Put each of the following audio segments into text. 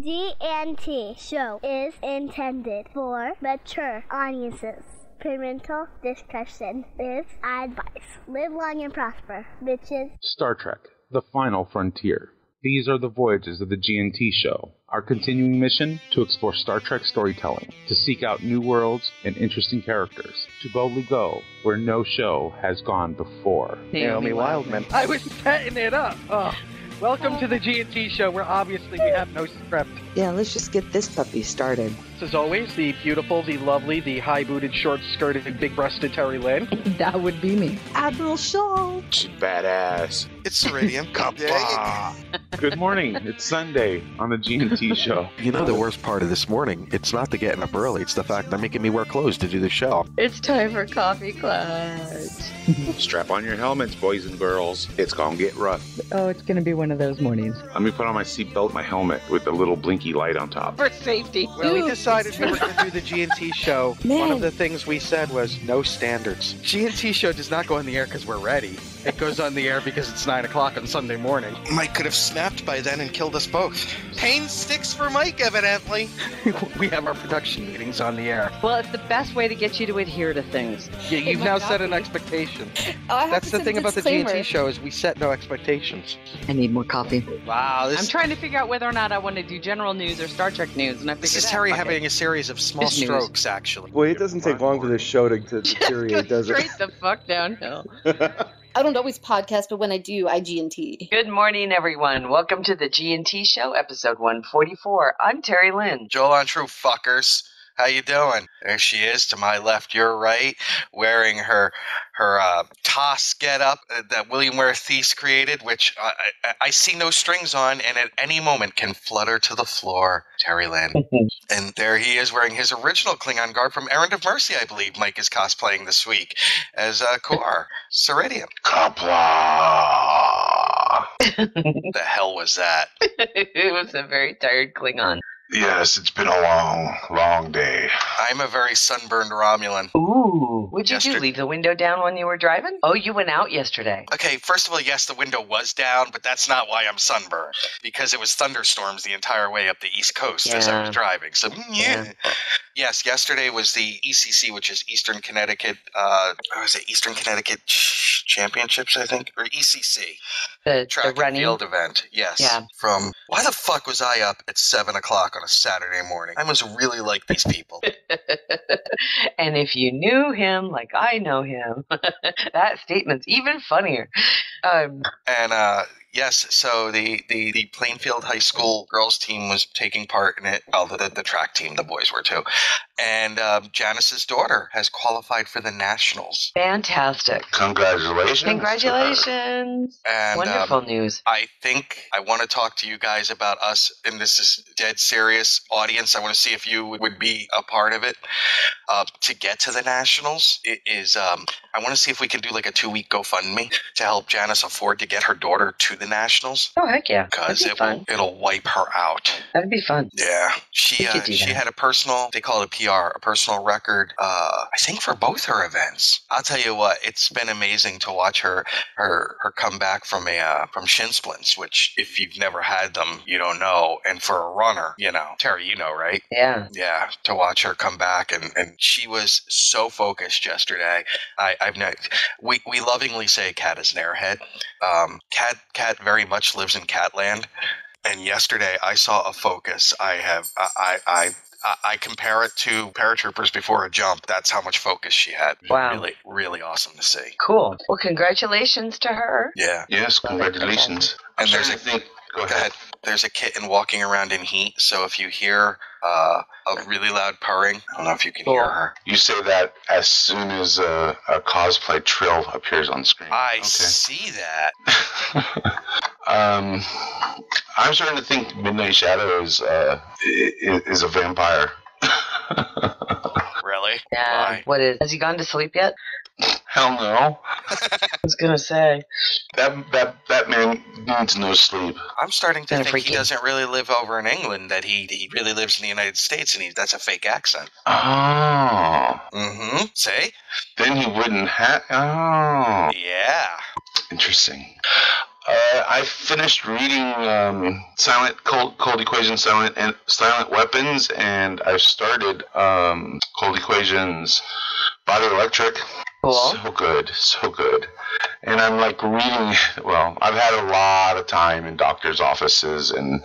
G&T show is intended for mature audiences. Parental discussion is advice. Live long and prosper, bitches. Star Trek, The Final Frontier. These are the voyages of the G&T show. Our continuing mission, to explore Star Trek storytelling, to seek out new worlds and interesting characters, to boldly go where no show has gone before. Naomi Wildman. I was setting it up. Oh. Welcome to the G&T show, where obviously we have no script. Yeah, let's just get this puppy started. As always, the beautiful, the lovely, the high-booted, short-skirted, big-breasted Terilynn. That would be me. Admiral Shaw. She's badass. It's Sirtis. Good morning. It's Sunday on the G&T show. You know the worst part of this morning? It's not the getting up early. It's the fact they're making me wear clothes to do the show. It's time for Coffee Clutch. Strap on your helmets, boys and girls. It's gonna get rough. Oh, it's gonna be one of those mornings. Let me put on my seatbelt, my helmet with the little blinky light on top. For safety. When we decided we were going to do the G&T show, one of the things we said was no standards. G&T show does not go on the air because we're ready. It goes on the air because it's 9 o'clock on Sunday morning. Mike could have snapped by then and killed us both. Pain sticks for Mike, evidently. We have our production meetings on the air. Well, it's the best way to get you to adhere to things. Yeah, you've now set an expectation. That's the thing about the G&T show is we set no expectations. I need more coffee. Wow, I'm trying to figure out whether or not I want to do general news or Star Trek news, and I figured This is Terry having a series of small strokes, actually. Well, it doesn't take long for this show to deteriorate, does it? Straight the fuck downhill. I don't always podcast, but when I do, I G&T. Good morning, everyone. Welcome to the G&T show, episode 144. I'm Terilynn. Joel on True Fuckers. How you doing? There she is, to my left, your right, wearing her toss get-up that William Ware Thies created, which I see no strings on, and at any moment can flutter to the floor. Terilynn. And there he is wearing his original Klingon garb from Errand of Mercy, I believe Mike is cosplaying this week, as Kor, Sirtis. Kapla! The hell was that? It was a very tired Klingon. Yes, it's been a long day. I'm a very sunburned Romulan. Ooh. What'd you do? Leave the window down when you were driving? Oh, you went out yesterday. Okay, first of all, yes, the window was down, but that's not why I'm sunburned. Because it was thunderstorms the entire way up the East Coast as I was driving. So, yeah. Yes, yesterday was the ECC, which is Eastern Connecticut, Eastern Connecticut Championships, I think? Or ECC. The track and field event. Yes. Yeah. Why the fuck was I up at 7 o'clock on a Saturday morning? I must really like these people. And if you knew him like I know him, that statement's even funnier. Yes, so the Plainfield High School girls team was taking part in it. Well, the track team, the boys were too. And Janice's daughter has qualified for the Nationals. Fantastic. Congratulations. Congratulations. And, wonderful news. I think I want to talk to you guys about us, and this is dead serious, audience. I want to see if you would be a part of it. To get to the Nationals, it is, I want to see if we can do like a 2-week GoFundMe to help Janice afford to get her daughter to the Nationals. Oh, heck yeah. Because it'll wipe her out. That'd be fun. Yeah. She had a personal, they call it a PR, a personal record, I think for both her events. I'll tell you what, it's been amazing to watch her come back from shin splints, which if you've never had them, you don't know. And for a runner, Terry, you know, right? Yeah. Yeah. To watch her come back and she was so focused yesterday. We lovingly say Cat is an airhead. Cat very much lives in Catland. And yesterday I saw a focus. I compare it to paratroopers before a jump. That's how much focus she had. Wow. Really, really awesome to see. Cool. Well, congratulations to her. Yeah. Yes, congratulations. And Go ahead. There's a kitten walking around in heat, so if you hear a really loud purring, I don't know if you can hear her. You say that as soon as a cosplay Trill appears on screen. I see that. I'm starting to think Midnight Shadow is a vampire. Really? Yeah. Why? Has he gone to sleep yet? Hell no. I was gonna say. That man needs no sleep. I'm starting to think he doesn't really live over in England, that he really lives in the United States, and that's a fake accent. Oh. Mm-hmm. See? Then he wouldn't have... Oh. Yeah. Interesting. I finished reading Cold Equation, Silent Weapons, and I started Cold Equations, Body Electric. Cool. So good, so good. And I'm like reading. Well, I've had a lot of time in doctors' offices and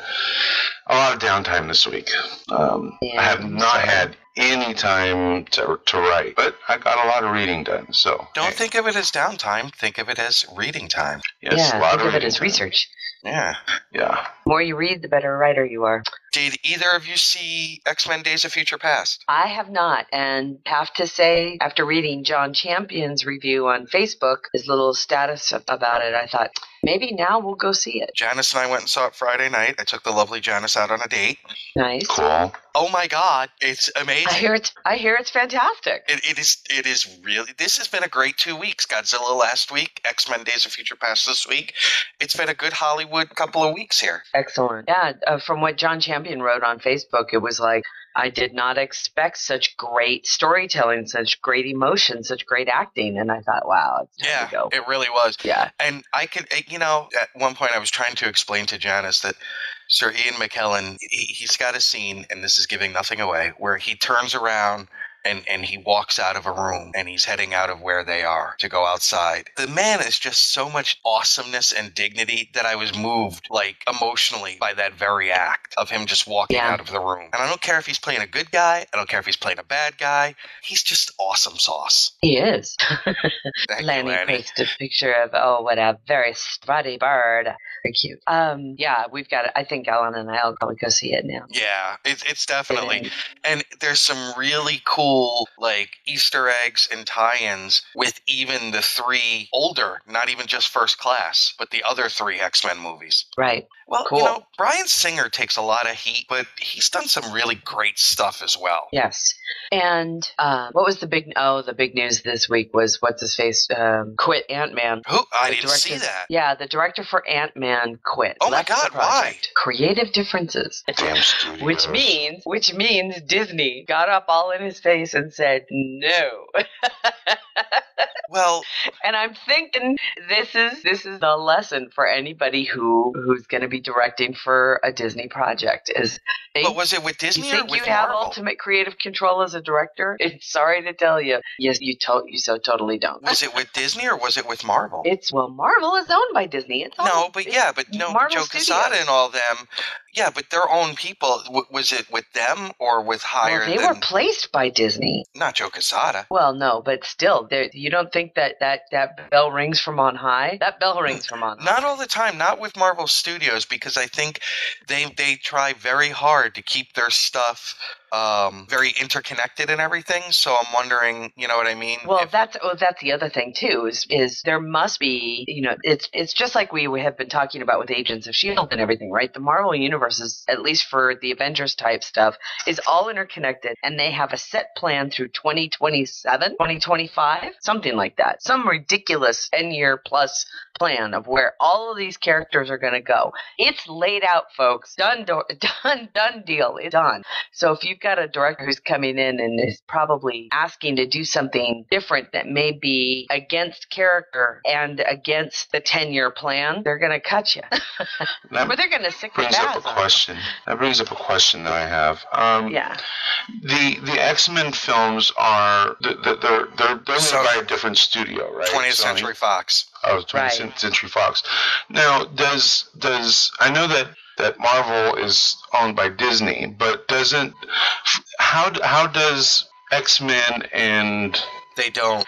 a lot of downtime this week. I have not had any time to write, but I got a lot of reading done. So Don't think of it as downtime. Think of it as reading time. Yes, yeah, a lot think of it reading as time. research. Yeah. Yeah. The more you read, the better writer you are. Did either of you see X-Men Days of Future Past? I have not, and have to say, after reading John Champion's review on Facebook, his little status about it, I thought, maybe now we'll go see it. Janice and I went and saw it Friday night. I took the lovely Janice out on a date. Nice. Cool. Oh my God, it's amazing. I hear it's fantastic. It is really. This has been a great 2 weeks. Godzilla last week, X-Men Days of Future Past this week. It's been a good Hollywood couple of weeks here. Excellent. Yeah, from what John Champion wrote on Facebook, it was like, I did not expect such great storytelling, such great emotion, such great acting. And I thought, wow, it's time to go. It really was. Yeah. And I could, at one point I was trying to explain to Janice that Sir Ian McKellen, he's got a scene, and this is giving nothing away, where he turns around and he walks out of a room and he's heading out of where they are to go outside. The man is just so much awesomeness and dignity that I was moved, like, emotionally by that very act of him just walking out of the room. And I don't care if he's playing a good guy. I don't care if he's playing a bad guy. He's just awesome sauce. He is. Lanny posted a picture of, what a very strutty bird. Very cute. Yeah, we've got it. I think Ellen and I'll probably go see it now. Yeah, it's definitely. And there's some really cool, like, Easter eggs and tie-ins with even the three older, not even just First Class, but the other three X-Men movies. Right. Well, cool. Bryan Singer takes a lot of heat, but he's done some really great stuff as well. Yes. And what was the big news this week was what's-his-face quit Ant-Man. Who? I didn't see that. Yeah, the director for Ant-Man quit. Oh my Left God, the project. why? Creative differences. Damn studios. Which means Disney got up all in his face and said no. Well, and I'm thinking this is the lesson for anybody who's going to be directing for a Disney project. But was it with Disney you or think with you have Marvel? ultimate creative control as a director? It's sorry to tell you, yes, you so totally don't. Was it with Disney or was it with Marvel? Marvel is owned by Disney. Joe Quesada and all them. Yeah, but their own people. Was it with them or with higher? Well, they were placed by Disney. Not Joe Quesada. Well, no, but still, you don't think that bell rings from on high? That bell rings from on high. Not all the time. Not with Marvel Studios, because I think they try very hard to keep their stuff very interconnected and everything. So I'm wondering, you know what I mean? Well, that's the other thing too. Is there must be, it's just like we have been talking about with Agents of S.H.I.E.L.D. and everything, right? The Marvel universe is, at least for the Avengers type stuff, is all interconnected, and they have a set plan through 2027, 2025, something like that. Some ridiculous 10-year plus plan of where all of these characters are going to go. It's laid out, folks. Done deal. It's done. So if you've got a director who's coming in and is probably asking to do something different that may be against character and against the 10-year plan, they're going to cut you. Or they're going to sick the bags on. That brings up a question that I have. Yeah. The X-Men films are they're made by a different studio, right? 20th Century Fox. Oh, 20th Century Fox. Now, does I know that Marvel is owned by Disney, but how does X-Men and They don't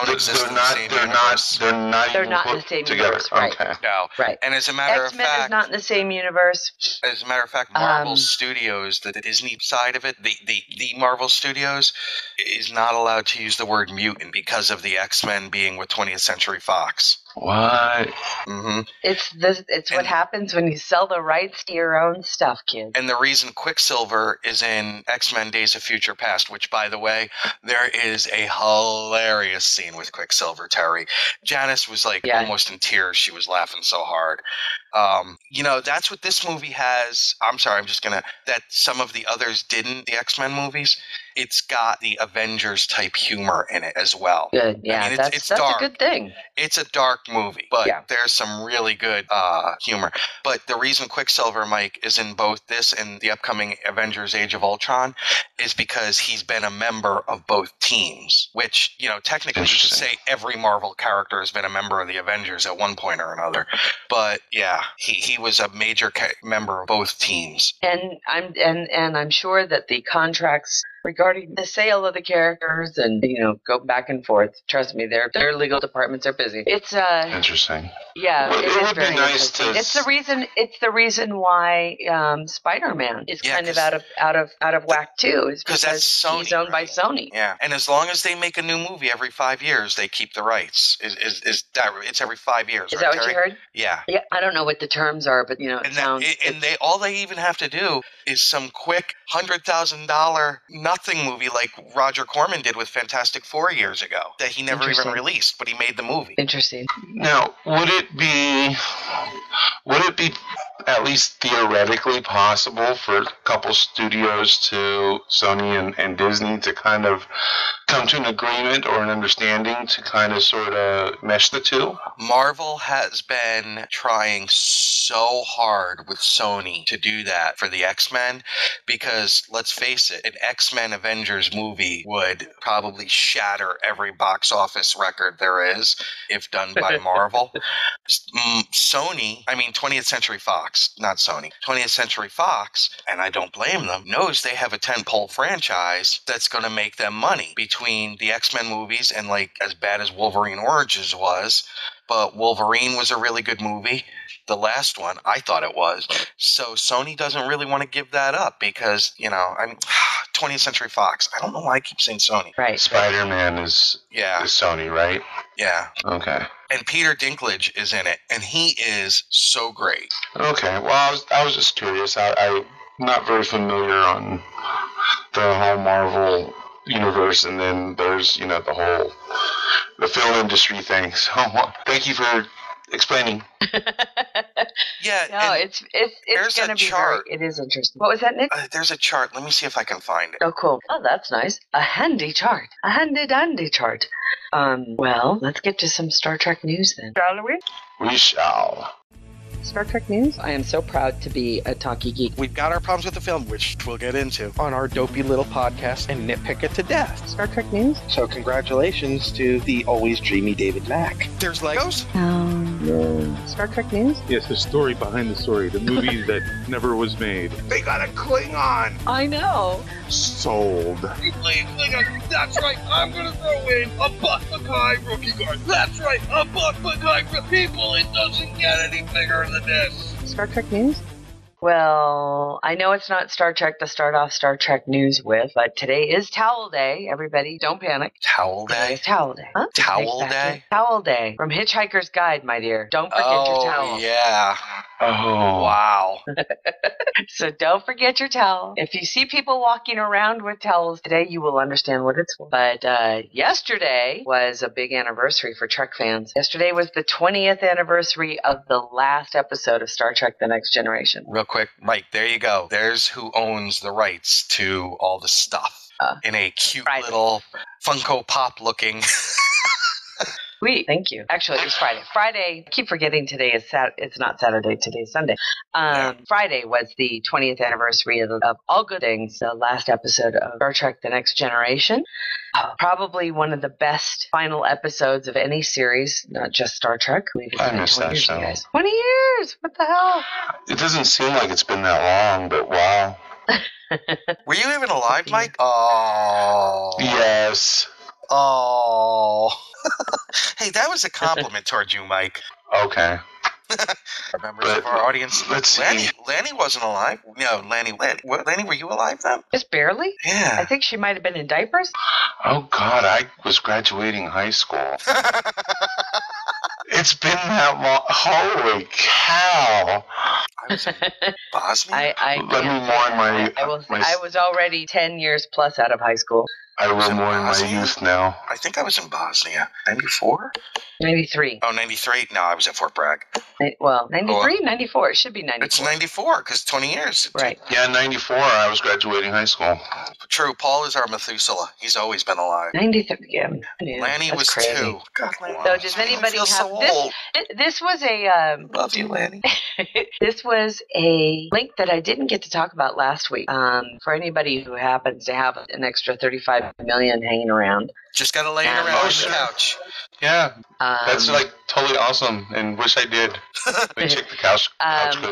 exist in the same universe. They're not in the same universe, right? Okay. No. Right. And as a matter of X-Men fact, is not in the same universe. As a matter of fact, Marvel Studios, the Disney side of it, the Marvel Studios is not allowed to use the word mutant because of the X-Men being with 20th Century Fox. What? Mm-hmm. It's what happens when you sell the rights to your own stuff, kids. And the reason Quicksilver is in X-Men Days of Future Past, which, by the way, there is a hilarious scene with Quicksilver, Terry. Janice was like almost in tears. She was laughing so hard. That's what this movie has. I'm sorry, that some of the others didn't, the X-Men movies. It's got the Avengers type humor in it as well. Good, yeah, I mean, that's dark. a good thing. It's a dark movie, but there's some really good humor. But the reason Quicksilver, Mike, is in both this and the upcoming Avengers Age of Ultron is because he's been a member of both teams, which, technically you could say every Marvel character has been a member of the Avengers at one point or another. But yeah, he was a major member of both teams. And I'm sure that the contracts regarding the sale of the characters and go back and forth. Trust me, their legal departments are busy. It's interesting. Yeah, well, it is very interesting. It's the reason why Spider-Man is kind of out of whack too. Is because that's Sony, he's owned by Sony. Yeah, and as long as they make a new movie every 5 years, they keep the rights. It's every 5 years? Is that what Terry? you heard? Yeah. Yeah, I don't know what the terms are, but all they even have to do is some quick $100,000 nothing movie like Roger Corman did with Fantastic Four years ago that he never even released, but he made the movie. Interesting. Now, would it be at least theoretically possible for a couple studios to Sony and Disney to kind of come to an agreement or an understanding to kind of sort of mesh the two? Marvel has been trying so hard with Sony to do that for the X-Men because, let's face it, an X-Men Avengers movie would probably shatter every box office record there is if done by Marvel. Sony, 20th Century Fox, not Sony, 20th Century Fox, and I don't blame them, knows they have a tentpole franchise that's going to make them money between the X-Men movies and, as bad as Wolverine Origins was, but Wolverine was a really good movie. The last one, I thought it was. So Sony doesn't really want to give that up because, 20th Century Fox. I don't know why I keep saying Sony. Right. Spider-Man is Sony, right? Yeah. Okay. And Peter Dinklage is in it, and he is so great. Okay. Well, I was just curious. I'm not very familiar on the whole Marvel universe, and then there's, the film industry thing. So thank you for explaining. Yeah. No, it's going to be chart. It is interesting. What was that, Nick? There's a chart. Let me see if I can find it. Oh, cool. Oh, that's nice. A handy chart. A handy dandy chart. Well, let's get to some Star Trek news then. Shall we? We shall. Star Trek news. I am so proud to be a talkie geek. We've got our problems with the film, which we'll get into on our dopey little podcast and nitpick it to death. Star Trek news. So congratulations to the always dreamy David Mack. There's Legos? No. Star Trek news. Yes, the story behind the story. The movie that never was made. They got a Klingon. I know. Sold. That's right. I'm going to throw in a Buck Mackay rookie guard. That's right. A Buck Mackay. People, it doesn't get any bigger than this. Star Trek news? Well, I know it's not Star Trek to start off Star Trek news with, but today is Towel Day. Everybody, don't panic. Towel Day? It's Towel Day. Huh? Towel Day? Towel Day. From Hitchhiker's Guide, my dear. Don't forget your towel. Oh, yeah. Oh, wow. So don't forget your towel. If you see people walking around with towels today, you will understand what it's for. But yesterday was a big anniversary for Trek fans. Yesterday was the 20th anniversary of the last episode of Star Trek The Next Generation. Real quick, Mike, there you go. There's who owns the rights to all the stuff in a cute little Funko Pop looking... Sweet, thank you. Actually, it was Friday. Friday, I keep forgetting today is it's not Saturday, today's Sunday. Friday was the 20th anniversary of All Good Things, the last episode of Star Trek The Next Generation. Probably one of the best final episodes of any series, not just Star Trek. I missed that show. 20 years! What the hell? It doesn't seem like it's been that long, but wow. Were you even alive, Mike? Oh. Yes. Oh. Hey, that was a compliment towards you, Mike. Okay. Members of our audience. Let's see. Lanny wasn't alive. No, Lanny, were you alive then? Just barely? Yeah. I think she might have been in diapers. Oh, God, I was graduating high school. It's been that long. Holy cow. I was in Bosnia? Let me mourn my... I was already 10 years plus out of high school. I roll more in my youth now. I think I was in Bosnia. 94? 93. Oh, 93? No, I was at Fort Bragg. Well, 93, 94. It should be 94. It's 94 because 20 years. Right. Yeah, 94. I was graduating high school. True. Paul is our Methuselah. He's always been alive. 93. Yeah. Lanny was crazy. 2. God, Lanny. So does anybody have this? This was a love you, Lanny. This was a link that I didn't get to talk about last week. For anybody who happens to have an extra 35 million hanging around. Just got to lay it around on the couch. Yeah, that's like totally awesome, and wish I did. Let me check the couch.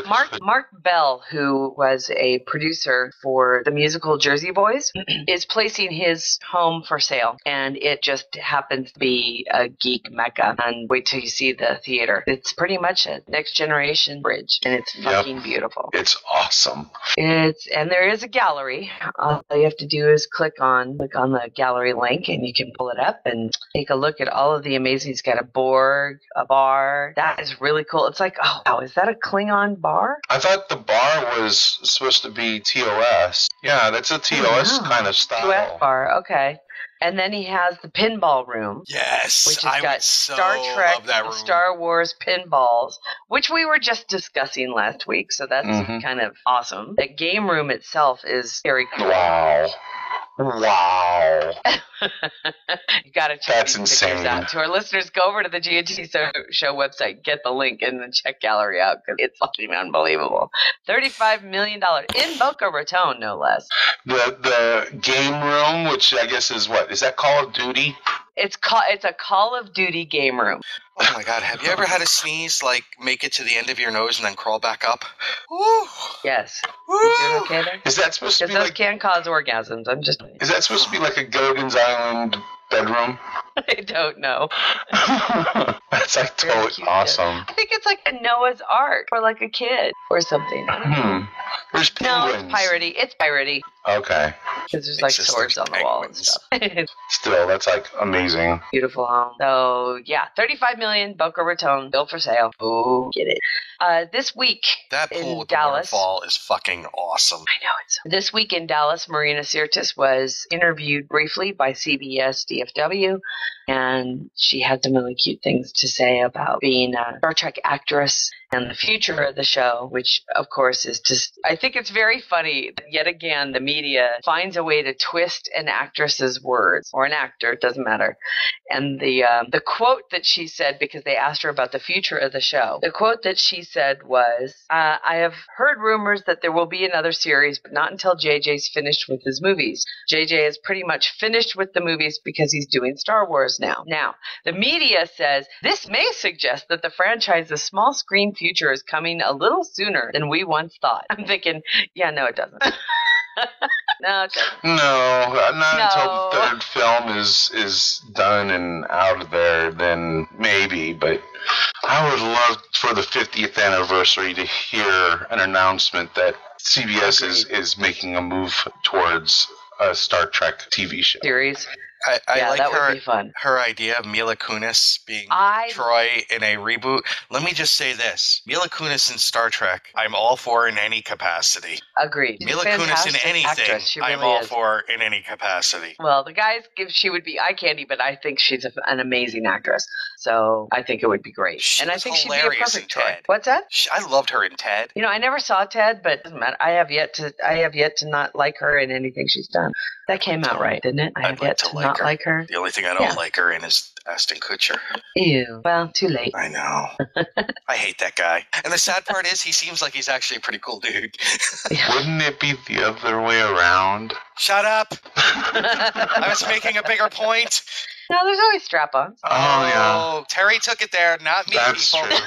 Mark Bell, who was a producer for the musical Jersey Boys, is placing his home for sale, and it just happens to be a geek mecca. And wait till you see the theater. It's pretty much a next generation bridge, and it's fucking beautiful. It's awesome. And there is a gallery. All you have to do is click on the gallery link, and you can pull it up and take a look at all of the amazing. It's got a Borg, a bar. That is really cool. It's like, oh wow, is that a Klingon bar? I thought the bar was supposed to be TOS. Yeah, that's a TOS kind of style. TOS bar, okay. And then he has the pinball room. Yes, which has got Star Trek, and Star Wars pinballs, which we were just discussing last week. So that's kind of awesome. The game room itself is very cool. Wow. You gotta check these pictures out. To our listeners, go over to the GNT Show website, get the link, and then check gallery out because it's fucking unbelievable. $35 million in Boca Raton, no less. The game room, which I guess is what? Is that Call of Duty? It's a Call of Duty game room. Oh my God! Have you ever had a sneeze make it to the end of your nose and then crawl back up? Woo. Yes. Woo. You doing okay there? Is that supposed to be those can cause orgasms? Is that supposed to be like a Gilligan's Island bedroom? I don't know. That's like totally awesome. I think it's like a Noah's Ark for like a kid or something. There's penguins. No, it's piratey. Okay. Because there's like swords on the wall and stuff. Still, that's like amazing. Beautiful home. So yeah, $35 million, Boca Raton, built for sale. Oh, get it. This week that pool in with Dallas, the waterfall is fucking awesome. I know it's. This week in Dallas, Marina Sirtis was interviewed briefly by CBS DFW, and she had some really cute things to say about being a Star Trek actress and the future of the show, which of course is just, I think it's very funny that yet again the media finds a way to twist an actress's words, or an actor, it doesn't matter. And the quote that she said, because they asked her about the future of the show, the quote that she said was, I have heard rumors that there will be another series, but not until JJ's finished with his movies. JJ is pretty much finished with the movies because he's doing Star Wars now. Now, the media says this may suggest that the franchise's small screen future is coming a little sooner than we once thought. I'm thinking, yeah, no, it doesn't. No, it doesn't. No, not until the third film is done and out of there, then maybe. But I would love for the 50th anniversary to hear an announcement that CBS is making a move towards a Star Trek TV show. Series. I like that would be fun. Her idea of Mila Kunis being Troy in a reboot. Let me just say this. Mila Kunis in Star Trek, I'm all for in any capacity. Agreed. Mila Kunis in anything, I'm all for in any capacity. Well, the guys, she would be eye candy, but I think she's an amazing actress. So I think it would be great. And I think she'd be a perfect Troy. What's that? I loved her in Ted. You know, I never saw Ted, but it doesn't matter. I have yet to not like her in anything she's done. That came out right, didn't it? I have yet to not like her. The only thing I don't like her in is Ashton Kutcher. Ew. Well, too late. I know. I hate that guy. And the sad part is he seems like he's actually a pretty cool dude. Wouldn't it be the other way around? Shut up. I was making a bigger point. No, there's always strap-ons. Oh, yeah. Terry took it there, not me, That's people. True.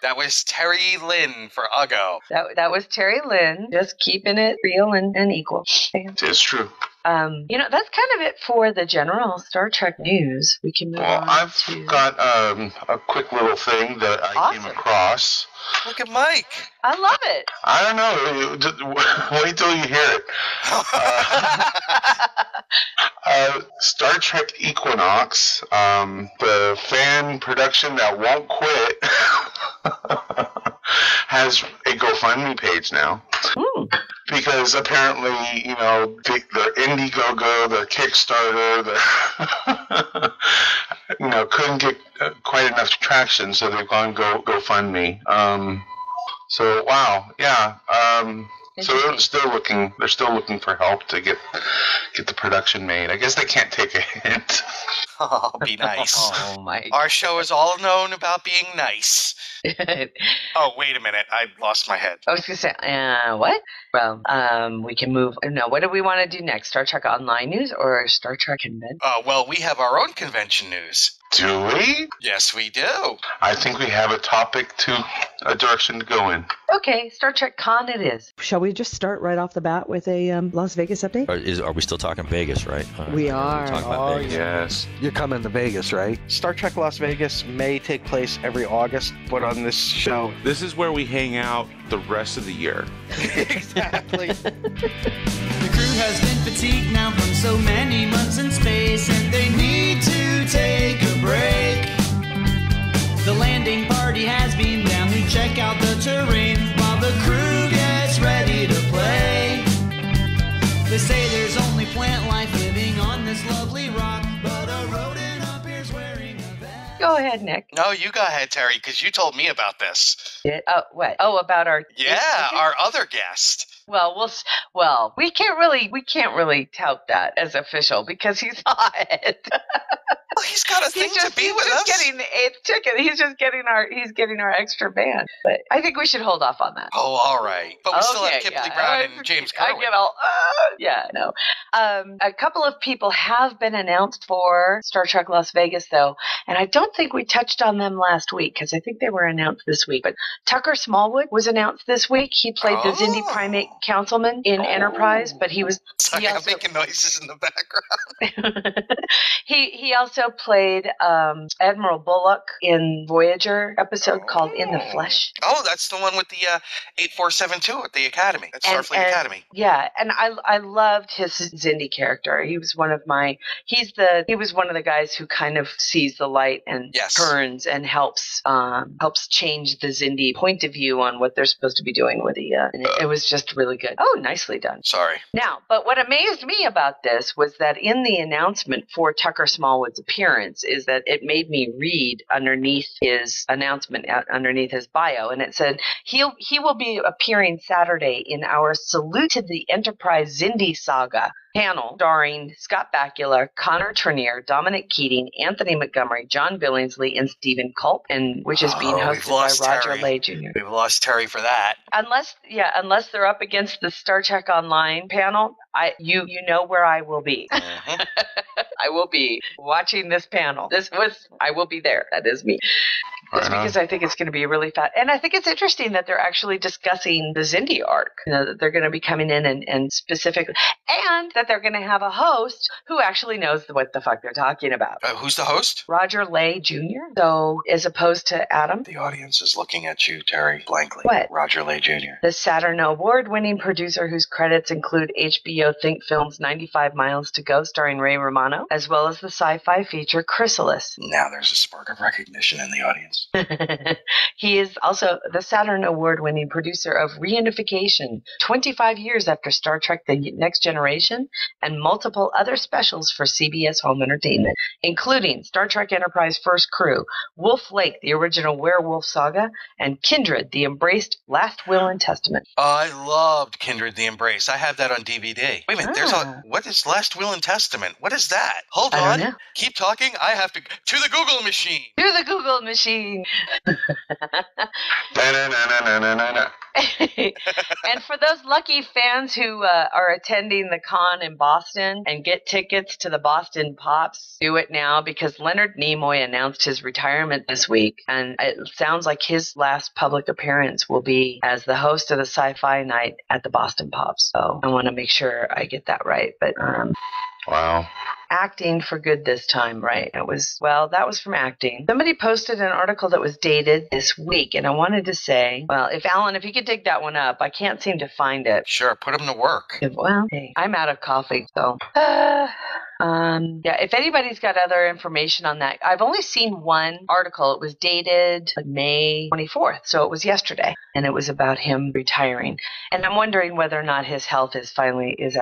That was Terilynn for Uggo. That was Terilynn, just keeping it real and equal. It's true. You know, that's kind of it for the general Star Trek news. We can move on I've to... got a quick little thing that I came across. Look at Mike. I love it. I don't know. Just wait till you hear it. Star Trek Equinox, the fan production that won't quit, has a GoFundMe page now. because apparently, the Indiegogo, the Kickstarter, couldn't get quite enough traction, so they've gone GoFundMe. So wow, yeah. So they're still looking for help to get the production made. I guess they can't take a hint. Oh, be nice. Oh my! Our show is all known about being nice. Oh, wait a minute! I lost my head. I was gonna say, what? Well, we can move. No, what do we want to do next? Star Trek Online news or Star Trek Convention? Well, we have our own convention news. Do we? Yes, we do. I think we have a direction to go in. Okay, Star Trek Con it is. Shall we just start right off the bat with a Las Vegas update? Are we still talking Vegas, right? We are. Talking about Vegas. Yes. You're coming to Vegas, right? Star Trek Las Vegas may take place every August, but on this show... This is where we hang out the rest of the year. Exactly. The crew has been fatigued now from so many months in space, and they need to take a break. The landing party has been down to check out the terrain while the crew gets ready to play. They say there's only plant life living on this lovely rock, but a rodent appears wearing a vest. Go ahead, Nick. No, you go ahead, Terry, because you told me about this. What? Oh, about our... Yeah, our other guest. Well, we can't really tout that as official because he's not. Well, he's got a thing to be with us. He's just getting the 8th ticket. He's getting our extra band. But I think we should hold off on that. Oh, all right. But we still have Kipling Brown and James Carwin. A couple of people have been announced for Star Trek Las Vegas, though, and I don't think we touched on them last week because I think they were announced this week. But Tucker Smallwood was announced this week. He played the Xindi Primate Councilman in Enterprise, but he was... Sorry, I'm making noises in the background. He also played Admiral Bullock in Voyager episode called In the Flesh. Oh, that's the one with the 8472 at the Academy. That's Starfleet Academy. Yeah, and I loved his Xindi character. He was one of the guys who kind of sees the light and turns and helps change the Xindi point of view on what they're supposed to be doing with the and it was just really good. Oh, nicely done. Sorry. Now, but what amazed me about this was that in the announcement for Tucker Smallwood's appearance is that it made me read underneath his announcement, underneath his bio, and it said he will be appearing Saturday in our Salute to the Enterprise Xindi Saga panel starring Scott Bakula, Connor Trenier, Dominic Keating, Anthony Montgomery, John Billingsley, and Stephen Culp, and which is being hosted by Roger Lay Jr. We've lost Terry for that. Unless they're up against the Star Trek Online panel, you know where I will be. Mm-hmm. I will be watching this panel. I will be there. That is me. It's because I think it's going to be really fun. And I think it's interesting that they're actually discussing the Xindi arc. That they're going to be coming in and specifically, and that they're going to have a host who actually knows what the fuck they're talking about. Who's the host? Roger Lay Jr. So, as opposed to Adam. The audience is looking at you, Terry, blankly. What? Roger Lay Jr. The Saturn Award-winning producer whose credits include HBO Think Film's 95 Miles to Go starring Ray Romano, as well as the sci-fi feature Chrysalis. Now there's a spark of recognition in the audience. He is also the Saturn Award-winning producer of Reunification, 25 years after Star Trek The Next Generation, and multiple other specials for CBS Home Entertainment, including Star Trek Enterprise First Crew, Wolf Lake, the original Werewolf Saga, and Kindred, the Embraced Last Will and Testament. I loved Kindred the Embrace. I have that on DVD. Wait a minute, what is Last Will and Testament? What is that? Hold on. I don't know. Keep talking. I have to the Google machine. To the Google machine. And for those lucky fans who are attending the con in Boston and get tickets to the Boston Pops, do it now because Leonard Nimoy announced his retirement this week, and it sounds like his last public appearance will be as the host of the Sci-Fi Night at the Boston Pops. So I want to make sure I get that right. But wow. Acting for good this time, right? That was from Acting. Somebody posted an article that was dated this week, and I wanted to say, well, Alan, if you could dig that one up, I can't seem to find it. Sure, put him to work. Well, hey, I'm out of coffee, so. If anybody's got other information on that, I've only seen one article. It was dated May 24th, so it was yesterday, and it was about him retiring. And I'm wondering whether or not his health is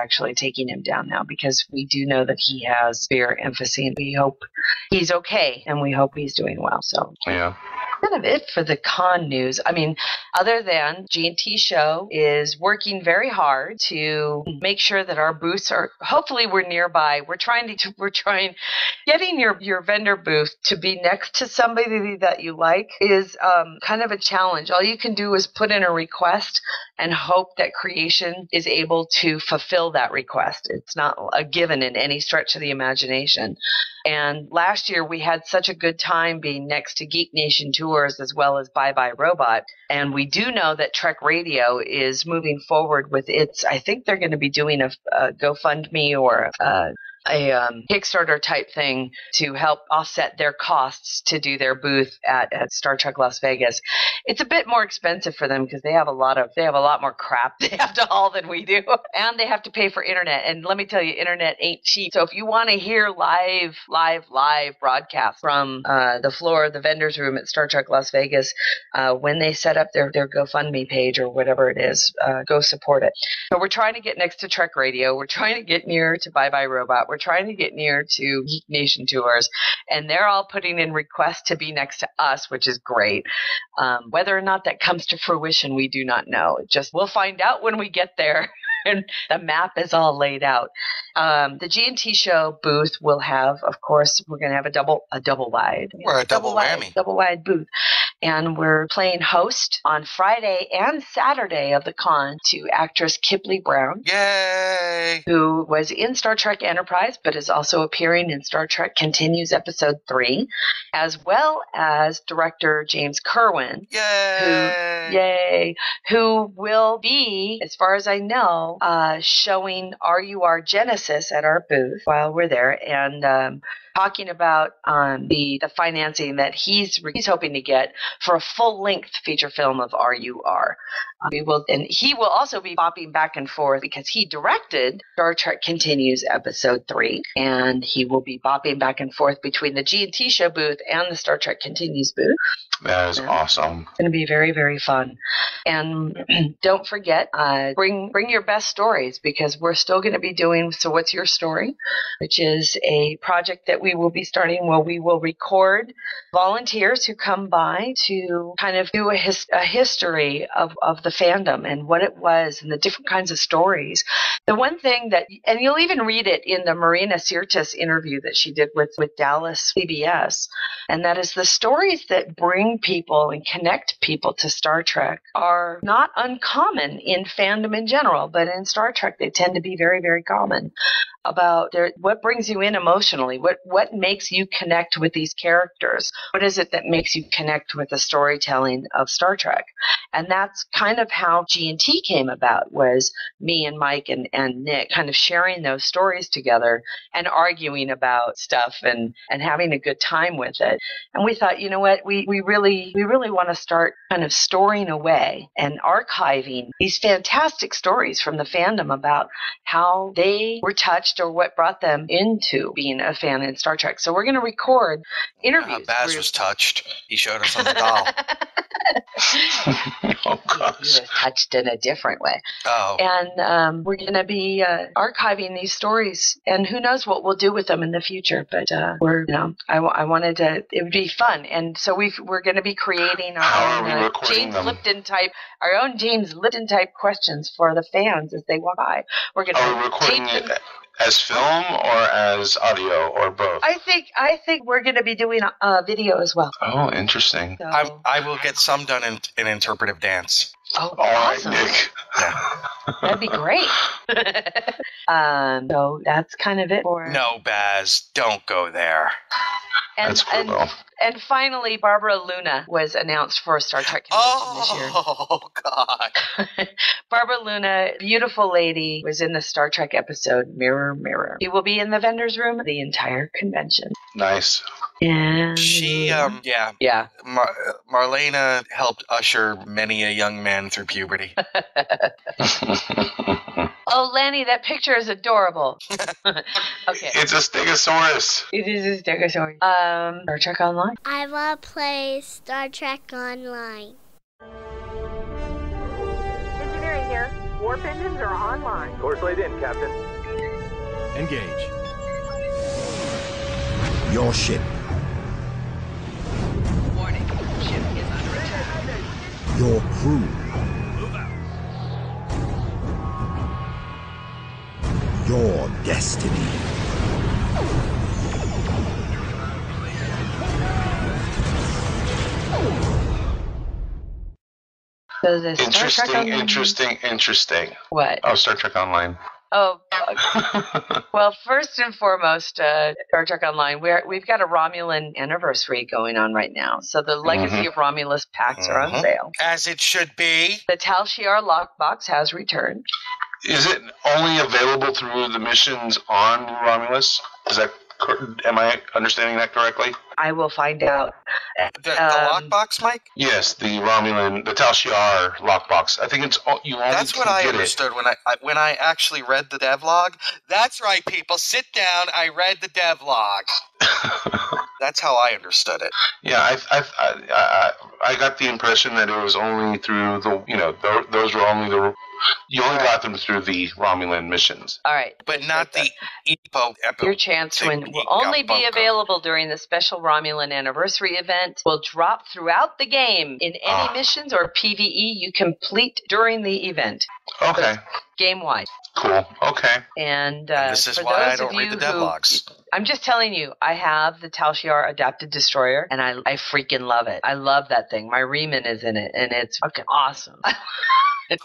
actually taking him down now, because we do know that he has severe emphysema. We hope he's okay, and we hope he's doing well. So yeah. Kind of it for the con news. I mean, other than G&T Show is working very hard to make sure that our booths are, hopefully we're nearby. We're trying getting your vendor booth to be next to somebody that you like is kind of a challenge. All you can do is put in a request and hope that creation is able to fulfill that request. It's not a given in any stretch of the imagination. And last year we had such a good time being next to Geek Nation Tours as well as Bye Bye Robot. And we do know that Trek Radio is moving forward with its, I think they're going to be doing a GoFundMe or a Kickstarter type thing to help offset their costs to do their booth at Star Trek Las Vegas. It's a bit more expensive for them because they have a lot more crap they have to haul than we do, and they have to pay for internet. And let me tell you, internet ain't cheap. So if you want to hear live broadcasts from the floor of the vendors room at Star Trek Las Vegas, when they set up their GoFundMe page or whatever it is, go support it. So we're trying to get next to Trek Radio. We're trying to get near to Bye Bye Robot. We're trying to get near to Geek Nation Tours, and they're all putting in requests to be next to us, which is great. Whether or not that comes to fruition, we do not know. We'll find out when we get there. And the map is all laid out. The G&T Show booth will have, of course, we're going to have a double wide. Or a double whammy. Double wide booth. And we're playing host on Friday and Saturday of the con to actress Kipley Brown. Yay! Who was in Star Trek Enterprise, but is also appearing in Star Trek Continues Episode 3, as well as director James Kerwin. Yay! Who will be, as far as I know, showing RUR Genesis at our booth while we're there, and talking about the financing that he's hoping to get for a full-length feature film of RUR. He will also be bopping back and forth because he directed Star Trek Continues Episode 3, and he will be bopping back and forth between the G&T Show booth and the Star Trek Continues booth. That is awesome. It's going to be very, very fun. And don't forget, bring your best stories, because we're still going to be doing So What's Your Story, which is a project that we will be starting where we will record volunteers who come by to kind of do a history of the fandom and what it was and the different kinds of stories. The one thing that, and you'll even read it in the Marina Sirtis interview that she did with Dallas CBS, and that is the stories that bring people and connect people to Star Trek are not uncommon in fandom in general, but in Star Trek they tend to be very, very common. About what brings you in emotionally, what makes you connect with these characters, what is it that makes you connect with the storytelling of Star Trek. And that's kind of how G&T came about, was me and Mike and Nick kind of sharing those stories together and arguing about stuff and having a good time with it. And we thought, you know what, we really want to start kind of storing away and archiving these fantastic stories from the fandom about how they were touched or what brought them into being a fan in Star Trek. So we're going to record interviews. Baz was touched. He showed us on the doll. Oh, gosh. He was touched in a different way. Oh. And we're going to be archiving these stories, and who knows what we'll do with them in the future. But I wanted to. It would be fun, and so we're going to be creating our own James Lipton type questions for the fans as they walk by. We're going to recording tape it as film or as audio or both? I think we're going to be doing video as well. Oh, interesting. So, I will get some done in interpretive dance. Oh, all awesome. right, Nick. That'd be great. So that's kind of it for... No, Baz, don't go there. That's cool, though. And finally, Barbara Luna was announced for Star Trek Convention this year. Oh, God. Barbara Luna, beautiful lady, was in the Star Trek episode Mirror, Mirror. She will be in the vendor's room the entire convention. Nice. And she, Marlena helped usher many a young man through puberty. Oh, Lanny, that picture is adorable. Okay. It's a Stegosaurus. It is a Stegosaurus. Star Trek Online. I want to play Star Trek Online. Engineering here. Warp engines are online. Course laid in, Captain. Engage. Your ship. Warning. Ship is under attack. Your crew. Move out. Your destiny. So the Star Trek Online. Interesting. What? Oh, Star Trek Online. Oh, well, first and foremost, Star Trek Online, we've got a Romulan anniversary going on right now. So the Legacy of Romulus packs are on sale. As it should be. The Tal Shiar lockbox has returned. Is it only available through the missions on New Romulus? Am I understanding that correctly? I will find out. The lockbox, Mike? Yes, the Romulan, the Tal Shiar lockbox. I think it's you only That's what I understood when I actually read the devlog. That's right, people. Sit down. I read the devlog. That's how I understood it. Yeah, I got the impression that it was only through the those were only the. You only got them through the Romulan missions. All right. But not the EPO. Your chance win will only be available during the special Romulan anniversary event. Will drop throughout the game in any missions or PvE you complete during the event. Okay. Game-wide. Cool. Okay. And this is why I don't read the devlogs. I'm just telling you, I have the Tal Shiar Adapted Destroyer, and I freaking love it. I love that thing. My Riemann is in it, and it's fucking awesome.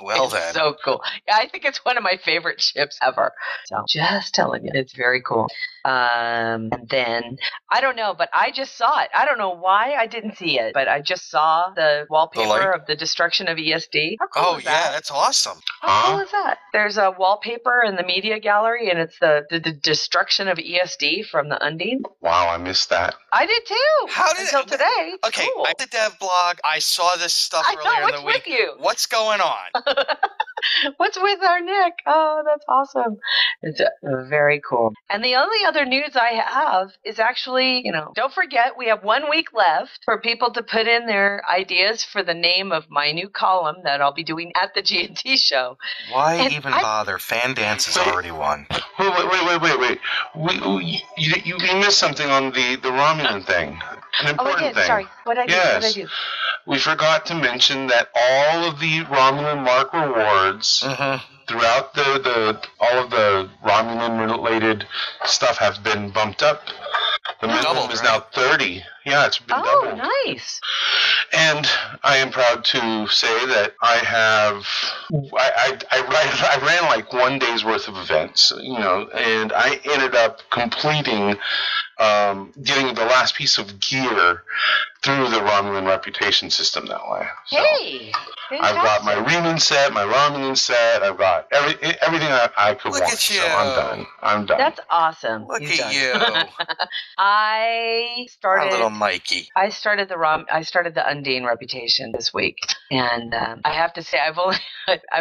Well, it's then. So cool. Yeah, I think it's one of my favorite ships ever. So just telling you, it's very cool. And then, I don't know, but I just saw it. I don't know why I didn't see it, but I just saw the wallpaper of the destruction of ESD. How cool is that? That's awesome. How cool is that? There's a wallpaper in the media gallery, and it's the destruction of ESD from the Undine. Wow, I missed that. I did too. How did until today? Okay, cool. I did the dev blog. I saw this stuff earlier in the week. What's with you? What's going on? What's with our Nick? Oh, that's awesome. It's very cool. And the only other news I have is actually, don't forget, we have 1 week left for people to put in their ideas for the name of my new column that I'll be doing at the G&T show. Why even bother? Fan Dance has already won. Wait. You missed something on the Romulan thing. An important thing. Sorry. What did I do? We forgot to mention that all of the Romulan Mark rewards throughout all of the Romulan-related stuff have been bumped up. The minimum is now 30. Yeah, it's been doubled. Oh, nice. And I am proud to say that I ran like 1 day's worth of events, and I ended up completing getting the last piece of gear through the Romulan reputation system that way. So hey! I've got my Riemann set, my Romulan set. I've got everything I could want. At you. So I'm done. That's awesome. Look at you. I started. My little Mikey. I started the Undine reputation this week, and I have to say I've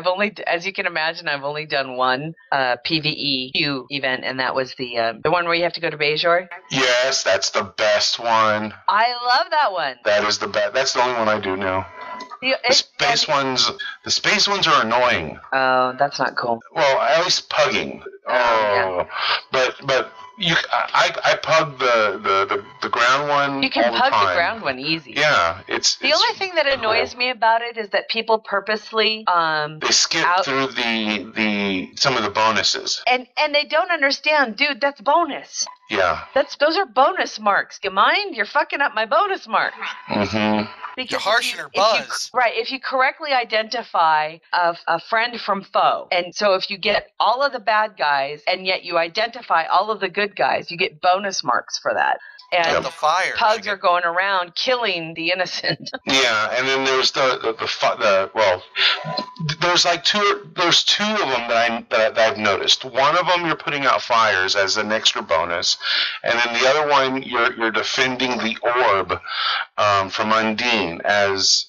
only, as you can imagine, I've only done one PvE event, and that was the one where you have to go to Bajor. Yes, that's the best one. I love that one. That is the best. That's the only one I do now. The space ones are annoying. Oh, that's not cool. Well, at least pugging. Yeah. But I pug the ground one. You can all pug the time. The ground one easy. Yeah, it's only thing that annoys me about it is that people purposely they skip through some of the bonuses. And they don't understand, dude. That's bonus. Yeah. Those are bonus marks. You mind? You're fucking up my bonus mark. Mm-hmm. Because you're harshing her buzz. If you correctly identify a friend from foe, and so if you get all of the bad guys and yet you identify all of the good guys, you get bonus marks for that. And the fire. Pugs are going around killing the innocent. Yeah, and then there's there's like two of them that I've noticed. One of them you're putting out fires as an extra bonus, and then the other one you're defending the orb from Undine as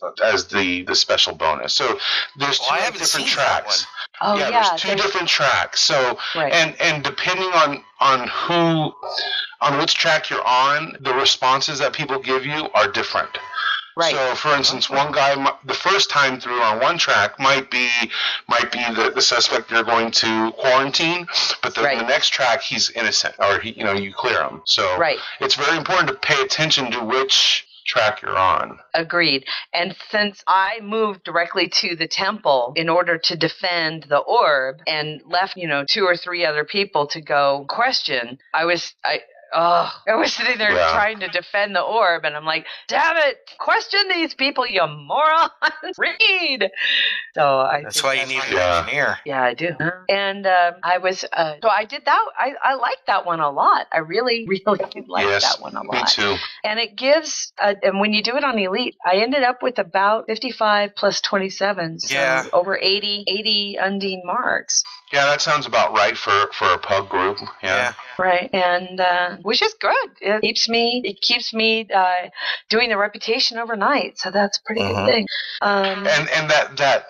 the special bonus. So there's two different tracks. Oh, yeah, there's two different tracks. So, and depending on which track you're on, the responses that people give you are different. Right. So, for instance, one guy, the first time through on one track might be the suspect you're going to quarantine, but the next track he's innocent, or you clear him. So, it's very important to pay attention to which track you're on. Agreed. And since I moved directly to the temple in order to defend the orb and left, 2 or 3 other people to go question, I was sitting there trying to defend the orb, and I'm like, damn it, question these people, you morons. Read. So that's why you need an engineer. Yeah, I do. And I was, so I did that. I liked that one a lot. I really, really liked that one a lot. Me too. And it gives, and when you do it on Elite, I ended up with about 55 plus 27. So over 80 Undine marks. Yeah, that sounds about right for a pug group. Yeah. Right, and which is good. It keeps me doing the reputation overnight, so that's a pretty good thing. And that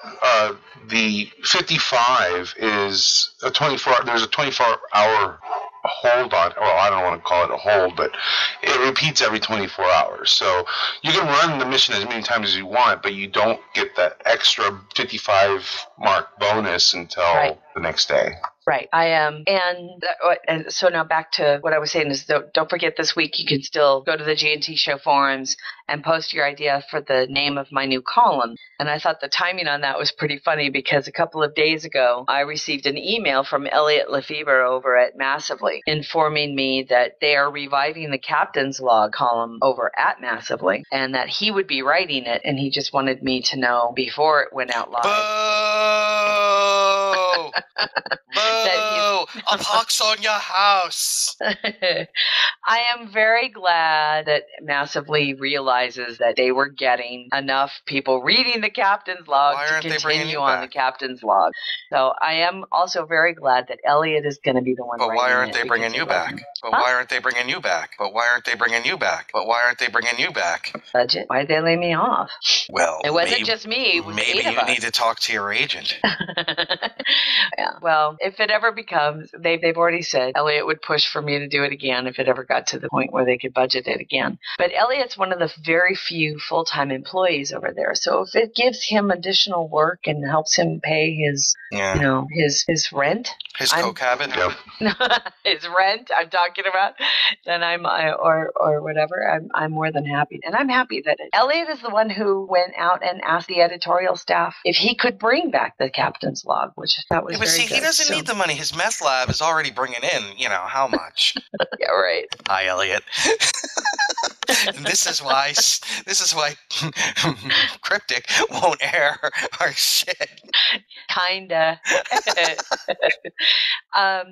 the 55 is a 24. There's a 24-hour hold on. Well, I don't want to call it a hold, but it repeats every 24 hours. So you can run the mission as many times as you want, but you don't get that extra 55 mark bonus until the next day. Right, I am, and so now back to what I was saying is don't forget this week you can still go to the G&T Show forums and post your idea for the name of my new column. And I thought the timing on that was pretty funny because a couple of days ago I received an email from Elliot Lefebvre over at Massively informing me that they are reviving the Captain's Log column over at Massively and that he would be writing it, and he just wanted me to know before it went out live. Boo! Boo! A pox on your house. I am very glad that Massively realizes that they were getting enough people reading the Captain's Log to continue on the Captain's Log. So I am also very glad that Elliot is going to be the one writing it. But why aren't they bringing you back? But why aren't they bringing you back? But why aren't they bringing you back? But why aren't they bringing you back? Budget. Why'd they lay me off? Well, it wasn't just me. It was maybe 8 of you us. need to talk to your agent. Yeah. Well, if it ever becomes, they've already said Elliot would push for me to do it again if it ever got to the point where they could budget it again. But Elliot's one of the very few full-time employees over there. So if it gives him additional work and helps him pay his, his rent. His co-cabin? His rent, I'm talking about, then or whatever, I'm more than happy. And I'm happy that Elliot is the one who went out and asked the editorial staff if he could bring back the Captain's Log, which that was very good. He doesn't need the money. His meth lab is already bringing in, how much. Yeah, right. Hi, Elliot. And this is why Cryptic won't air our shit. Kinda.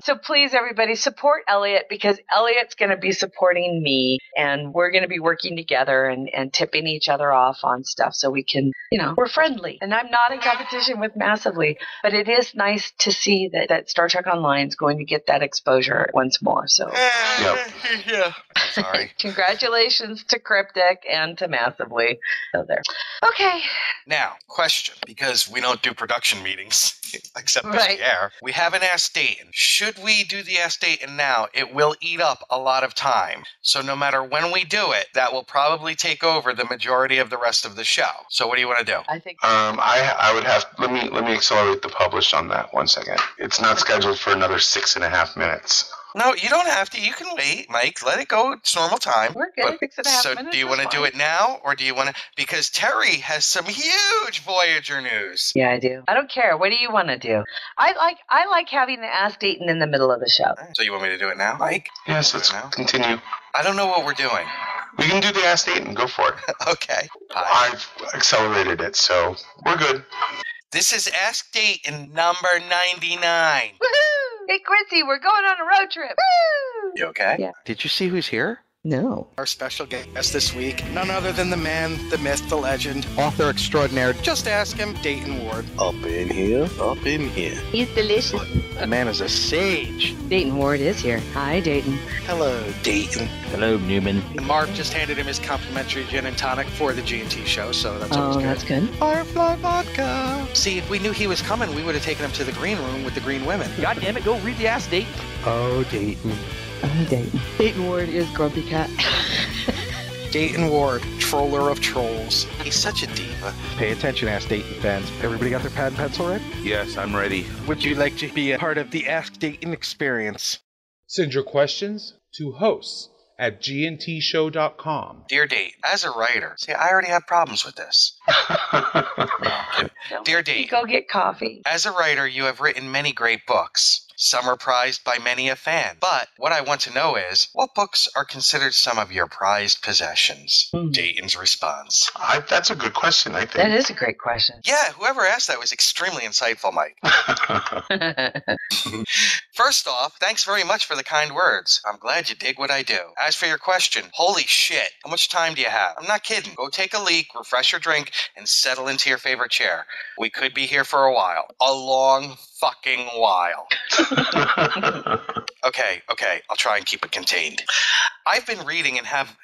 So please, everybody, support Elliot because Elliot's going to be supporting me, and we're going to be working together and tipping each other off on stuff so we can, we're friendly. And I'm not in competition with Massively, but it is nice to see that Star Trek Online is going to get that exposure once more. So, yeah. Sorry. Congratulations to Cryptic and to Massively. So there. Okay. Now, question, because we don't do production meetings except as we air. We haven't asked Dayton. Should we do the Ask Dayton now? It will eat up a lot of time. So no matter when we do it, that will probably take over the majority of the rest of the show. So what do you want to do? I think I would have let me accelerate the publish on that 1 second. It's not scheduled for another 6.5 minutes. No, you don't have to. You can wait, Mike. Let it go. It's normal time. We're good. 6.5 minutes. So do you want to do it now, or do you want to? Because Terry has some huge Voyager news. Yeah, I do. I don't care. What do you want to do? I like having the Ask Dayton in the middle of the show. So you want me to do it now, Mike? Yes, let's continue. I don't know what we're doing. We can do the Ask Dayton. Go for it. Okay. I've accelerated it, so we're good. This is Ask Dayton number 99. Woohoo! Hey, Quincy, we're going on a road trip. Woo! You okay? Yeah. Did you see who's here? No. Our special guest this week, none other than the man, the myth, the legend, author extraordinaire. Just ask him, Dayton Ward. Up in here, up in here. He's delicious. The man is a sage. Dayton Ward is here. Hi, Dayton. Hello, Dayton. Hello, Newman. And Mark just handed him his complimentary gin and tonic for the G&T show, so that's always good. That's good. Firefly vodka. See, if we knew he was coming, we would have taken him to the green room with the green women. God damn it, go read the Ask Dayton. Oh, Dayton. Oh, Dayton. Dayton Ward is Grumpy Cat. Dayton Ward, troller of trolls. He's such a diva. Pay attention, Ask Dayton fans. Everybody got their pad and pencil ready? Yes, I'm ready. Would you like to be a part of the Ask Dayton experience? Send your questions to hosts@gntshow.com. Dear Date, as a writer, see, I already have problems with this. Dear Date, Go get coffee. as a writer, you have written many great books. Some are prized by many a fan. But what I want to know is, what books are considered some of your prized possessions? Dayton's response. That's a good question, I think. That is a great question. Yeah, whoever asked that was extremely insightful, Mike. First off, thanks very much for the kind words. I'm glad you dig what I do. As for your question, holy shit, how much time do you have? I'm not kidding. Go take a leak, refresh your drink, and settle into your favorite chair. We could be here for a while. A long fucking while. Okay, I'll try and keep it contained. I've been reading and have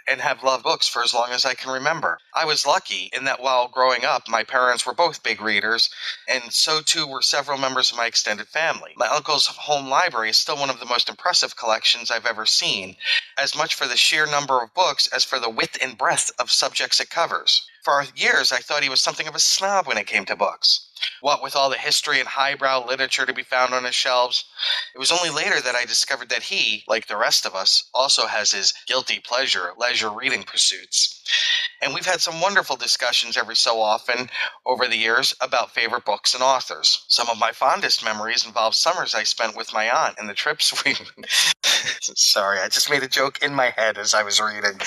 loved books for as long as I can remember. I was lucky in that while growing up, my parents were both big readers, and so too were several members of my extended family. My uncle's home library is still one of the most impressive collections I've ever seen, as much for the sheer number of books as for the width and breadth of subjects it covers. For years, I thought he was something of a snob when it came to books. What with all the history and highbrow literature to be found on his shelves. It was only later that I discovered that he, like the rest of us, also has his guilty pleasure, leisure reading pursuits. And we've had some wonderful discussions every so often over the years about favorite books and authors. Some of my fondest memories involve summers I spent with my aunt and the trips we... Sorry, I just made a joke in my head as I was reading.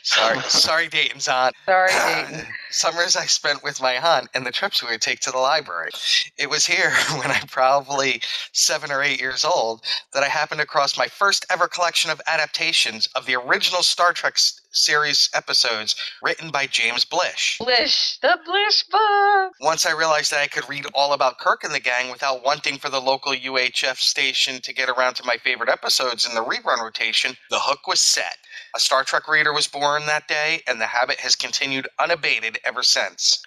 Sorry, Dayton's aunt. Sorry, Dayton. Summers I spent with my aunt and the trips we would take to the library. It was here, when I'm probably 7 or 8 years old, that I happened across my first ever collection of adaptations of the original Star Trek series episodes written by James Blish. Blish, the Blish book. Once I realized that I could read all about Kirk and the gang without wanting for the local UHF station to get around to my favorite episodes in the rerun rotation, the hook was set. A Star Trek reader was born that day, and the habit has continued unabated ever since.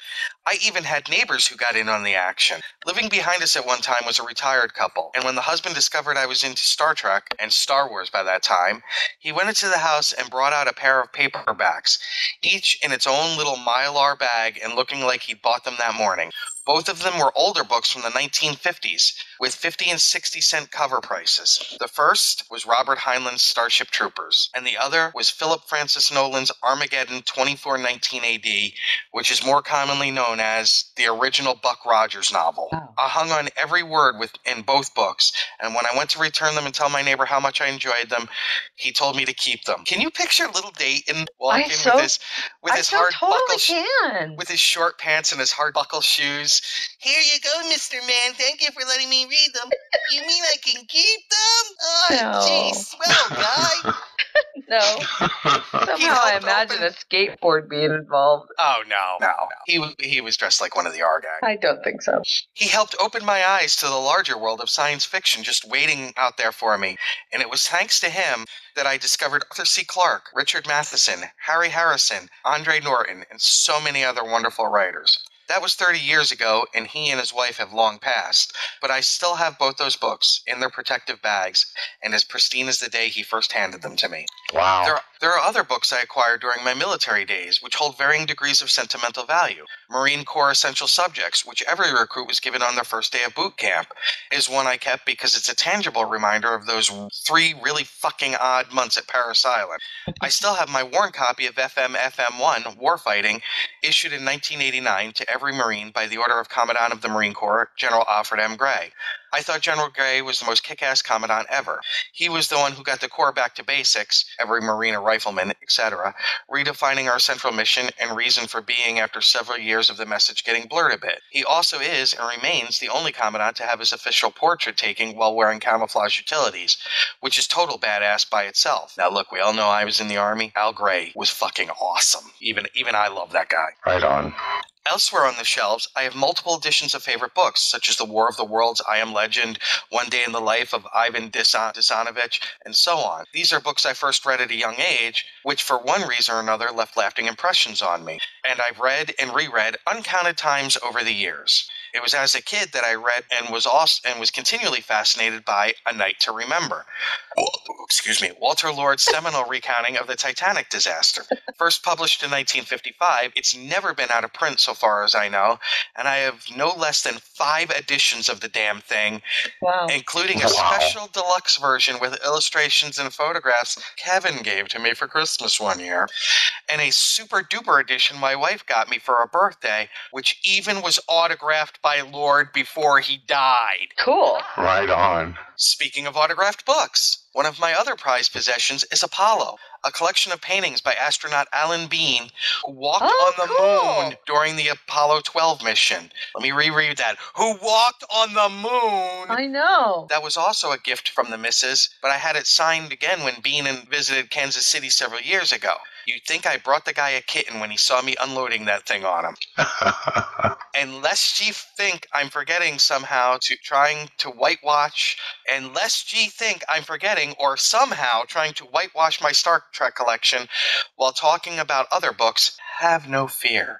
I even had neighbors who got in on the action. Living behind us at one time was a retired couple, and when the husband discovered I was into Star Trek, and Star Wars by that time, he went into the house and brought out a pair of paperbacks, each in its own little Mylar bag and looking like he'd bought them that morning. Both of them were older books from the 1950s, with 50 and 60 cent cover prices. The first was Robert Heinlein's Starship Troopers, and the other was Philip Francis Nolan's Armageddon 2419 AD, which is more commonly known as the original Buck Rogers novel. Oh. I hung on every word in both books, and when I went to return them and tell my neighbor how much I enjoyed them, he told me to keep them. Can you picture little Dayton walking with his hard buckle with his short pants and his hard buckle shoes? Here you go, Mr. Man. Thank you for letting me read them. You mean I can keep them? Oh, gee, swell guy. No. Somehow I imagine a skateboard being involved. Oh, no. He was dressed like one of the R guys. I don't think so. He helped open my eyes to the larger world of science fiction just waiting out there for me. And it was thanks to him that I discovered Arthur C. Clarke, Richard Matheson, Harry Harrison, Andre Norton, and so many other wonderful writers. That was 30 years ago, and he and his wife have long passed, but I still have both those books in their protective bags and as pristine as the day he first handed them to me. Wow. There are other books I acquired during my military days, which hold varying degrees of sentimental value. Marine Corps Essential Subjects, which every recruit was given on their first day of boot camp, is one I kept because it's a tangible reminder of those 3 really fucking odd months at Paris Island. I still have my worn copy of FM-1, Warfighting, issued in 1989 to every Marine by the order of Commandant of the Marine Corps, General Alfred M. Gray. I thought General Gray was the most kick-ass commandant ever. He was the one who got the Corps back to basics, every Marina rifleman, etc., redefining our central mission and reason for being after several years of the message getting blurred a bit. He also is and remains the only commandant to have his official portrait taken while wearing camouflage utilities, which is total badass by itself. Now look, we all know I was in the Army. Al Gray was fucking awesome. Even I love that guy. Right on. Elsewhere on the shelves, I have multiple editions of favorite books, such as The War of the Worlds, I Am Legend, One Day in the Life of Ivan Desanovich, and so on. These are books I first read at a young age, which for one reason or another left lasting impressions on me, and I've read and reread uncounted times over the years. It was as a kid that I read and was continually fascinated by A Night to Remember. Walter Lord's seminal recounting of the Titanic disaster. First published in 1955, it's never been out of print so far as I know, and I have no less than 5 editions of the damn thing, including a special deluxe version with illustrations and photographs Kevin gave to me for Christmas one year, and a super duper edition my wife got me for a birthday, which even was autographed by Lord before he died. Cool. Right on. Speaking of autographed books, one of my other prized possessions is Apollo, a collection of paintings by astronaut Alan Bean, who walked on the moon during the Apollo 12 mission. Let me reread that. Who walked on the moon? I know. That was also a gift from the missus, but I had it signed again when Bean visited Kansas City several years ago. You'd think I brought the guy a kitten when he saw me unloading that thing on him. And lest ye think I'm forgetting somehow trying to whitewash my Star Trek collection while talking about other books, have no fear.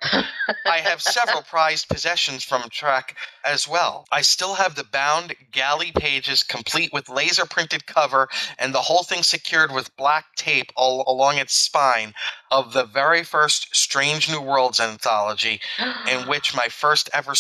I have several prized possessions from Trek as well. I still have the bound galley pages complete with laser printed cover and the whole thing secured with black tape all along its spine of the very first Strange New Worlds anthology in which my first ever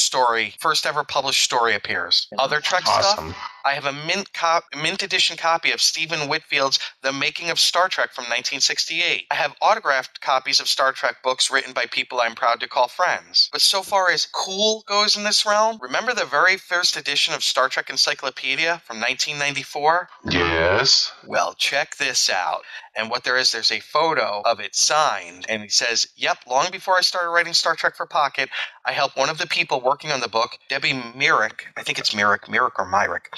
published story appears. Other Trek stuff? I have a mint edition copy of Stephen Whitfield's The Making of Star Trek from 1968. I have autographed copies of Star Trek books written by people I'm proud to call friends. But so far as cool goes in this realm, remember the very first edition of Star Trek Encyclopedia from 1994? Yes. Well, check this out. And what there's a photo of it signed. And he says, yep, long before I started writing Star Trek for Pocket, I helped one of the people working on the book, Debbie Myrick, I think it's Myrick or Myrick,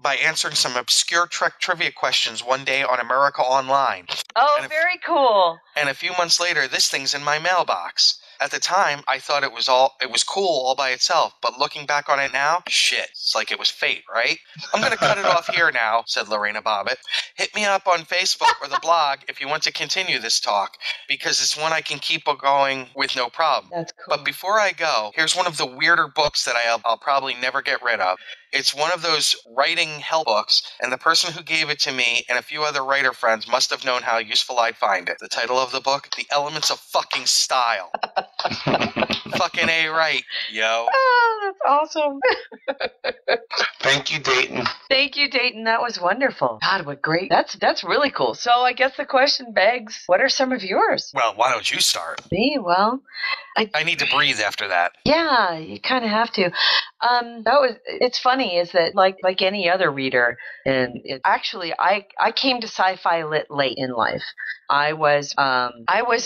by answering some obscure Trek trivia questions one day on America Online. Oh, very cool. And a few months later, this thing's in my mailbox. At the time, I thought it was cool all by itself, but looking back on it now, shit, it's like it was fate, right? I'm going to cut it off here now, said Lorena Bobbitt. Hit me up on Facebook or the blog if you want to continue this talk, because it's one I can keep going with no problem. That's cool. But before I go, here's one of the weirder books that I'll probably never get rid of. It's one of those writing help books, and the person who gave it to me and a few other writer friends must have known how useful I'd find it. The title of the book, The Elements of Fucking Style. Fucking A right, yo. Oh, that's awesome. Thank you, Dayton. Thank you, Dayton. That was wonderful. God, what great. That's really cool. So I guess the question begs, what are some of yours? Well, why don't you start? Me? Well, I need to breathe after that. Yeah, you kind of have to. It's funny is that like any other reader, and actually I came to sci-fi lit late in life. I was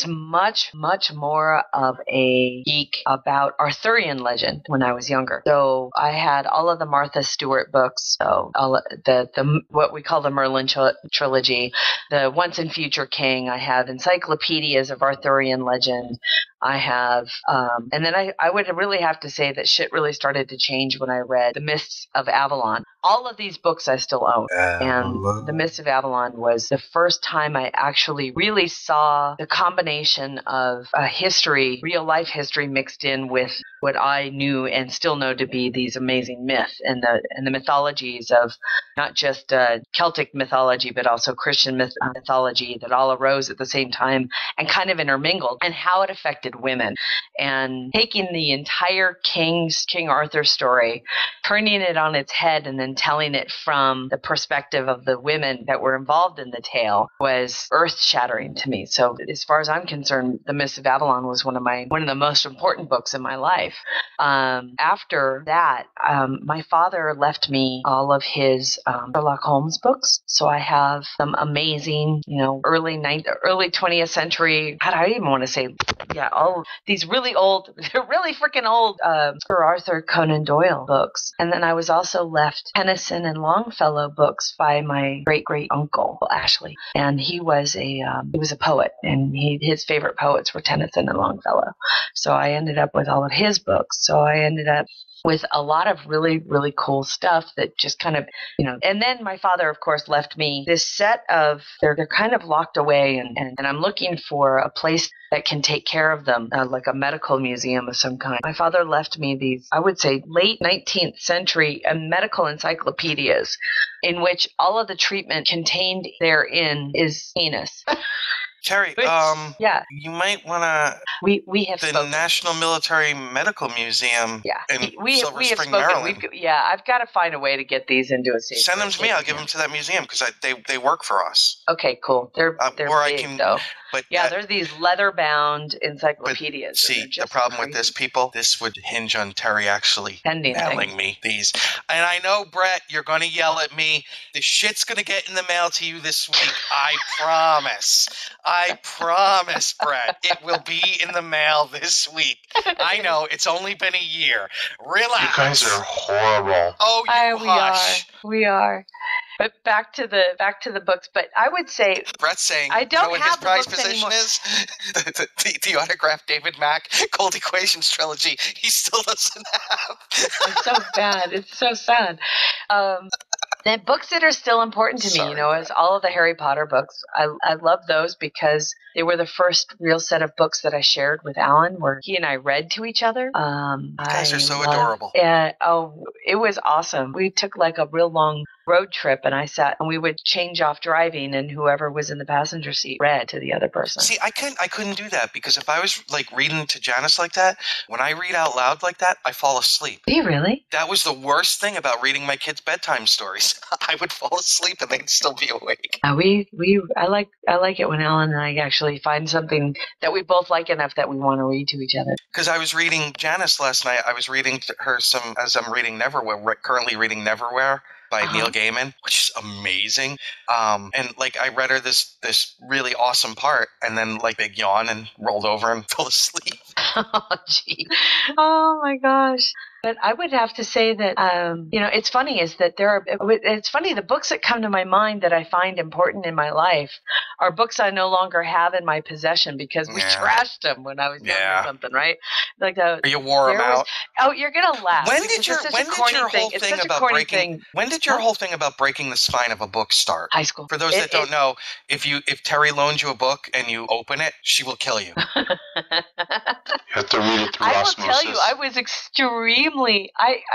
much more of a geek about Arthurian legend when I was younger. So I had all of the Martha Stewart books, so all the what we call the Merlin trilogy, the Once and Future King. I have encyclopedias of Arthurian legend. I have, and then I would really have to say that shit really started to change when I read The Mists of Avalon. All of these books I still own. And The Mists of Avalon was the first time I actually really saw the combination of history, real life history mixed in with what I knew and still know to be these amazing myths and the mythologies of not just Celtic mythology, but also Christian mythology that all arose at the same time and kind of intermingled, and how it affected women, and taking the entire King Arthur story, turning it on its head, and then and telling it from the perspective of the women that were involved in the tale was earth-shattering to me. So as far as I'm concerned, The Mists of Avalon was one of the most important books in my life. After that, my father left me all of his Sherlock Holmes books. So I have some amazing, early 20th century, how do I even want to say, all these really old, really freaking old Sir Arthur Conan Doyle books. And then I was also left Tennyson and Longfellow books by my great uncle Ashley, and he was a poet, and his favorite poets were Tennyson and Longfellow. So I ended up with all of his books. So I ended up with a lot of really, really cool stuff that just kind of, and then my father, of course, left me this set of, they're kind of locked away, and I'm looking for a place that can take care of them, like a medical museum of some kind. My father left me these, I would say, late 19th century medical encyclopedias in which all of the treatment contained therein is heinous. Terry, you might want to. We have the spoken. National Military Medical Museum in Silver Spring, Maryland. I've got to find a way to get these into a safe. Send them to me. I'll give them to that museum because they work for us. Okay, cool. They're big, though. But they're these leather-bound encyclopedias. See, the problem with this, people, this would hinge on Terry actually mailing me these. And I know, Brett, you're going to yell at me. The shit's going to get in the mail to you this week. I promise. I promise, Brett. It will be in the mail this week. I know. It's only been a year. Relax. You guys are horrible. Oh, hush. We are. But back to the books. But I would say Brett's saying I don't what have his prize the books position anymore. is. the autographed David Mack Cold Equations trilogy. He still doesn't have. It's so bad. It's so sad. The books that are still important to me, is all of the Harry Potter books. I love those because they were the first real set of books that I shared with Alan, where he and I read to each other. You guys are so adorable. It was awesome. We took like a real long road trip, and I sat and we would change off driving, and whoever was in the passenger seat read to the other person. See, I couldn't do that because if I was like reading to Janice like that, when I read out loud like that, I fall asleep. Do you really? That was the worst thing about reading my kids' bedtime stories. I would fall asleep and they'd still be awake. I like it when Alan and I actually find something that we both like enough that we want to read to each other. Because I was reading Janice last night. I was reading to her as I'm reading Neverwhere, currently reading Neverwhere by Neil Gaiman, which is amazing. And like I read her this really awesome part, and then like big yawn and rolled over and fell asleep. Oh, gee. Oh my gosh. But I would have to say that, it's funny is that it's funny, the books that come to my mind that I find important in my life are books I no longer have in my possession because we trashed them when I was young or something, right? Like you wore them out. Oh, you're going to laugh. When did your whole thing about breaking the spine of a book start? High school. For those that don't know, if Terry loans you a book and you open it, she will kill you. You have to read it through osmosis. I will tell you, I was extremely.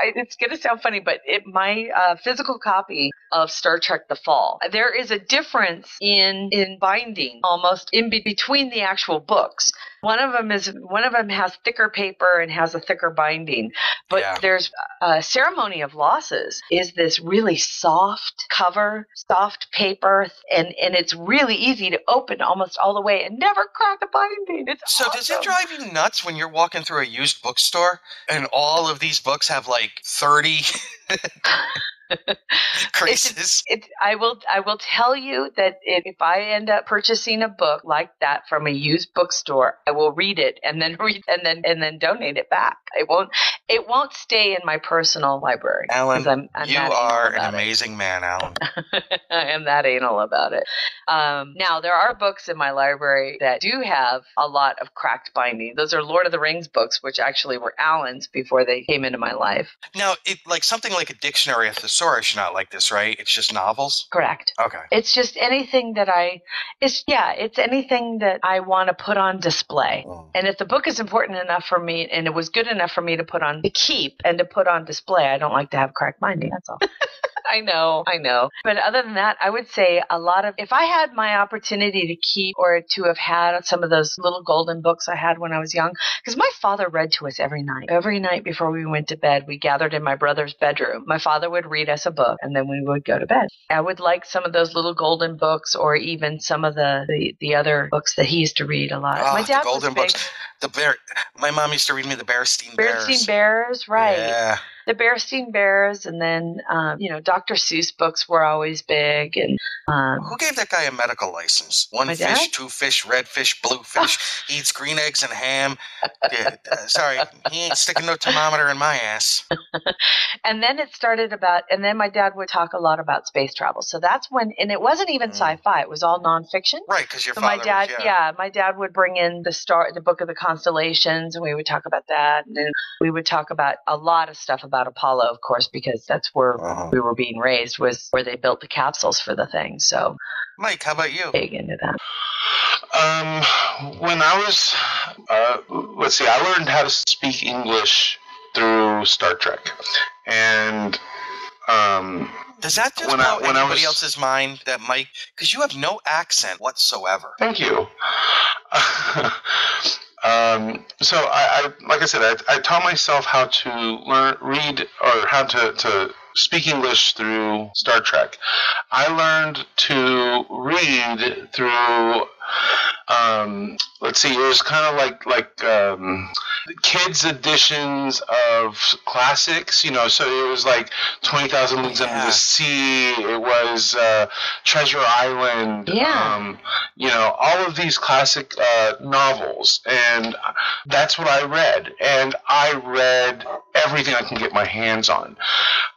It's going to sound funny, but my physical copy of Star Trek: The Fall, there is a difference in binding almost in between the actual books. One of them has thicker paper and has a thicker binding, but there's Ceremony of Losses is this really soft cover, soft paper, and it's really easy to open almost all the way and never crack a binding. It's awesome. Does it drive you nuts when you're walking through a used bookstore and all of these books have like 30 creases? I will tell you that if I end up purchasing a book like that from a used bookstore, I will read it and then donate it back. It won't stay in my personal library. Alan, you are an amazing man, Alan. I am that anal about it. Now there are books in my library that do have a lot of cracked binding. Those are Lord of the Rings books, which actually were Alan's before they came into my life. Now, something like a dictionary of thesaurus, not like this, right? It's just novels? Correct. Okay. It's just anything that it's anything that I want to put on display. And if the book is important enough for me and it was good enough for me to keep and to put on display, I don't like to have cracked binding, that's all. I know. But other than that, I would say a lot of, if I had my opportunity to keep or to have had some of those little golden books I had when I was young, because my father read to us every night. Every night before we went to bed, we gathered in my brother's bedroom. My father would read us a book, and then we would go to bed. I would like some of those little golden books, or even some of the other books that he used to read a lot. Oh, My dad the golden was big. books. My mom used to read me the Bearstein Bears. Bearstein Bears, right. Yeah. The Bearstein Bears, and then, Dr. Seuss books were always big. And who gave that guy a medical license? One fish, dad? two fish, red fish, blue fish, eats green eggs and ham. Yeah, sorry, he ain't sticking no thermometer in my ass. And then it started and then my dad would talk a lot about space travel. So that's when, and it wasn't even sci-fi, it was all nonfiction. Right, because your so father my dad, was, my dad would bring in the book of the constellations, and we would talk about that. And then we would talk about a lot of stuff about Apollo, of course, because that's where we were being raised, was where they built the capsules for the thing. So, Mike, how about you? Big into that. When I was, I learned how to speak English through Star Trek, and does that just blow anybody else's mind that Mike? Because you have no accent whatsoever. Thank you. So I like I said, I taught myself how to read or how to speak English through Star Trek. I learned to read through, it was kind of like kids' editions of classics, so it was like 20,000 Leagues Under the Sea, it was Treasure Island, all of these classic novels, and that's what I read, and I read everything I can get my hands on.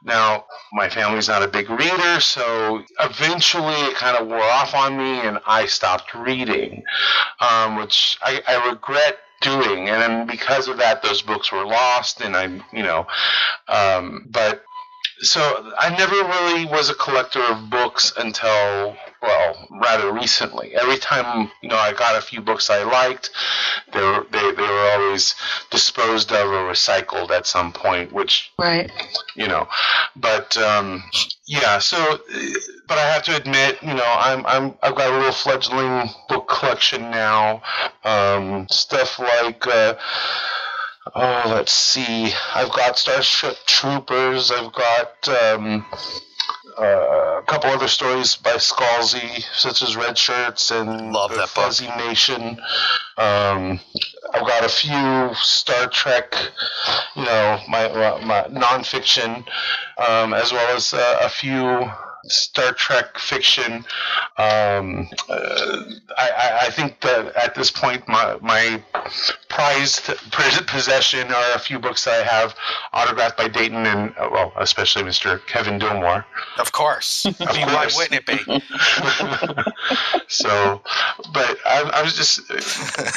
Now, my family's not a big reader, so eventually it kind of wore off on me, and I stopped reading, which I regret doing, and then because of that, those books were lost, and so I never really was a collector of books until, rather recently. Every time, I got a few books I liked, they were always disposed of or recycled at some point, which, right. But, but I have to admit, I've got a little fledgling book collection now, stuff like, let's see. I've got Starship Troopers. I've got a couple other stories by Scalzi, such as Red Shirts and Love that Fuzzy book. Nation. I've got a few Star Trek, my nonfiction, as well as a few Star Trek fiction. I think that at this point, my prized possession are a few books that I have autographed by Dayton and, especially Mr. Kevin Dillmore. Of course. Why wouldn't it be? So, but I was just,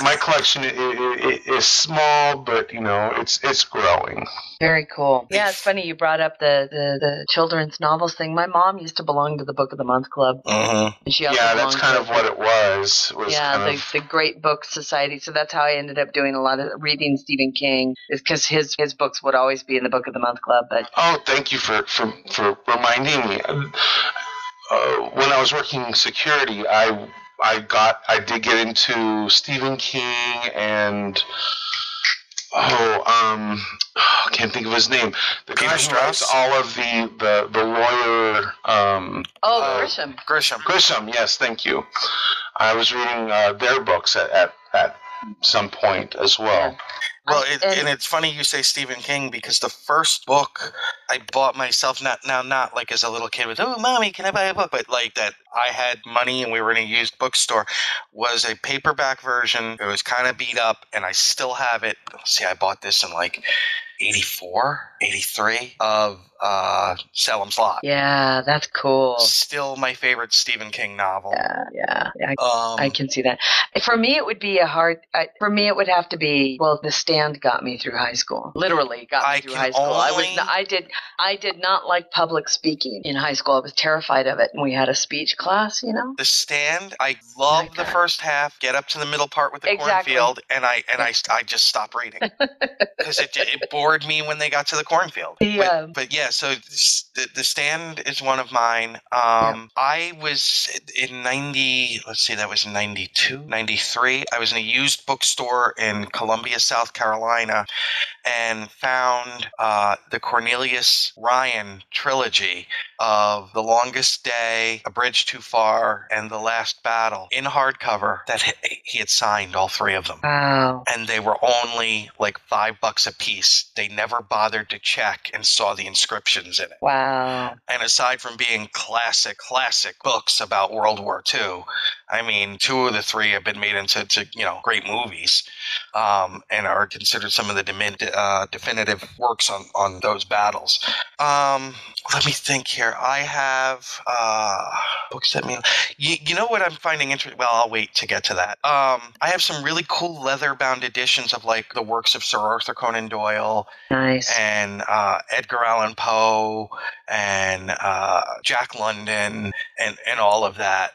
my collection is small, but, it's growing. Very cool. Yeah, it's funny you brought up the children's novels thing. My mom used to belong to the Book of the Month Club. Mm-hmm. And she also that's kind of what it was. The Great Book Society. So that's how I ended up doing a lot of reading Stephen King, is because his books would always be in the Book of the Month Club. But thank you for reminding me. When I was working security, I did get into Stephen King and I can't think of his name. The guy who writes all of the lawyer. Grisham. Grisham, yes, thank you. I was reading their books at some point as well. Well, and it's funny you say Stephen King, because the first book I bought myself, not like as a little kid with, oh, mommy, can I buy a book? But like that I had money and we were in a used bookstore, was a paperback version. It was kind of beat up, and I still have it. See, I bought this in like 84, 83 of Salem's Lot. Yeah, that's cool. Still my favorite Stephen King novel. Yeah. I can see that. For me, it would be it would have to be, The Stand got me through high school. Literally got me through high school. I did not like public speaking in high school. I was terrified of it. And we had a speech class, The Stand, I loved the first half, get up to the middle part with the cornfield, and I just stopped reading. Because it bored me when they got to the cornfield. Yeah. But yeah, so the Stand is one of mine. I was in 90, let's see, that was 92, 93. I was in a used bookstore in Columbia, South Carolina, and found the Cornelius Ryan trilogy of The Longest Day, A Bridge Too Far, and The Last Battle in hardcover that he had signed all three of them. Wow. And they were only like $5 a piece. They never bothered to check and saw the inscriptions in it. Wow. And aside from being classic books about World War II, I mean, 2 of the 3 have been made into great movies, and are considered some of the definitive works on those battles. Let me think here. I have books that mean... You know what I'm finding interesting? Well, I'll wait to get to that. I have some really cool leather-bound editions of like the works of Sir Arthur Conan Doyle. Nice. And Edgar Allan Poe and Jack London and all of that.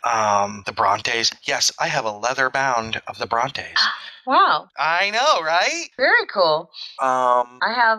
The Brontes. Yes, I have a leather bound of the Brontes. Wow. I know, right? Very cool. I have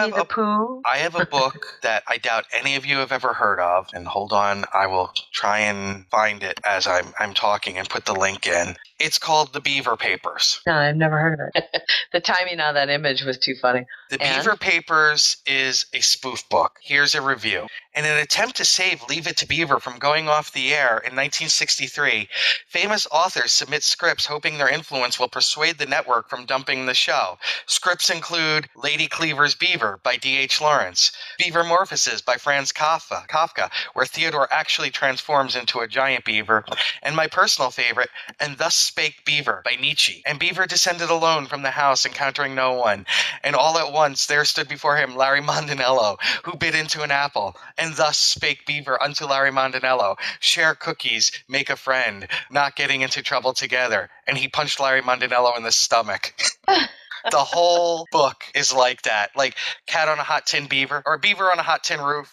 Winnie the Pooh. I have a book that I doubt any of you have ever heard of. And hold on, I will try and find it as I'm talking and put the link in. It's called The Beaver Papers. No, I've never heard of it. The timing on that image was too funny. The Beaver Papers is a spoof book. Here's a review. In an attempt to save Leave It to Beaver from going off the air in 1963, famous authors submit scripts hoping their influence will persuade the network from dumping the show. Scripts include Lady Cleaver's Beaver by D.H. Lawrence, Beavermorphoses by Franz Kafka, where Theodore actually transforms into a giant beaver, and my personal favorite, And Thus Spake Beaver by Nietzsche. And Beaver descended alone from the house, encountering no one, and all at once there stood before him Larry Mondinello, who bit into an apple. And thus spake Beaver unto Larry Mondinello, share cookies, make a friend, not getting into trouble together. And he punched Larry Mondinello in the stomach. The whole book is like that. Like Cat on a Hot Tin Beaver, or Beaver on a Hot Tin Roof.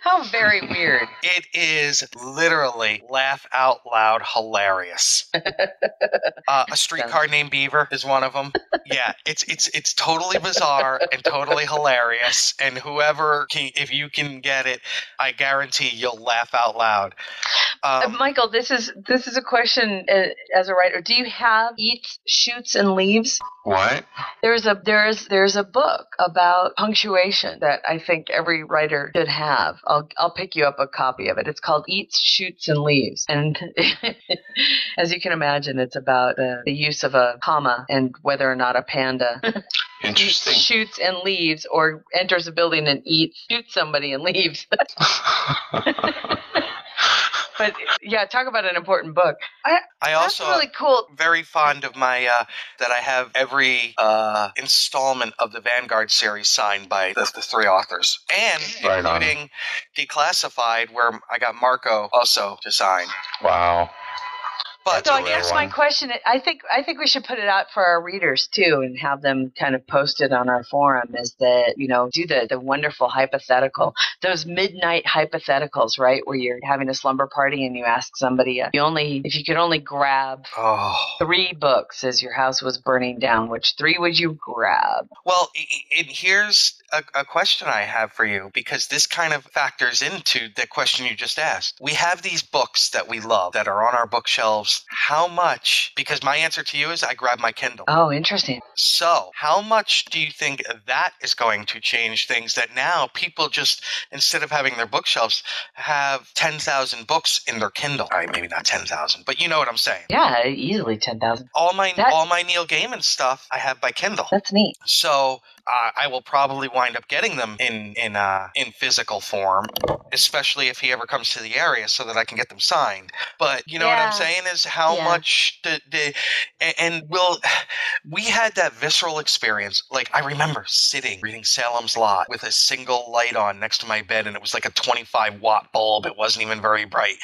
How very weird. It is literally laugh out loud hilarious. A Streetcar Named Beaver is one of them. Yeah, it's totally bizarre and totally hilarious. And whoever if you can get it, I guarantee you'll laugh out loud. Michael, this is a question as a writer. Do you have Eats, Shoots, and Leaves? What? There's a book about punctuation that I think every writer should have. I'll pick you up a copy of it. It's called Eats, Shoots, and Leaves, and as you can imagine, it's about the use of a comma and whether or not a panda Interesting. eats, shoots, and leaves, or enters a building and eats, shoots somebody, and leaves. But yeah, talk about an important book. I also that's really cool. Very fond of my that I have every installment of the Vanguard series signed by the 3 authors, and including Declassified, where I got Marco also to sign. Wow. But so I guess my question, I think we should put it out for our readers too, and have them kind of post it on our forum. Is that do the wonderful hypothetical, those midnight hypotheticals, right, where you're having a slumber party and you ask somebody if you could only grab 3 books as your house was burning down, which 3 would you grab? Well, here's a question I have for you, because this kind of factors into the question you just asked. We have these books that we love that are on our bookshelves. How much, because my answer to you is I grab my Kindle. Oh, interesting. So how much do you think that is going to change things that now people just, instead of having their bookshelves, have 10,000 books in their Kindle? All right, maybe not 10,000, but you know what I'm saying. Yeah, easily 10,000. All my Neil Gaiman stuff I have by Kindle. That's neat. So I will probably wind up getting them in physical form, especially if he ever comes to the area, so that I can get them signed. But you know what I'm saying is how much we had that visceral experience. Like, I remember sitting reading Salem's Lot with a single light on next to my bed, and it was like a 25-watt bulb. It wasn't even very bright,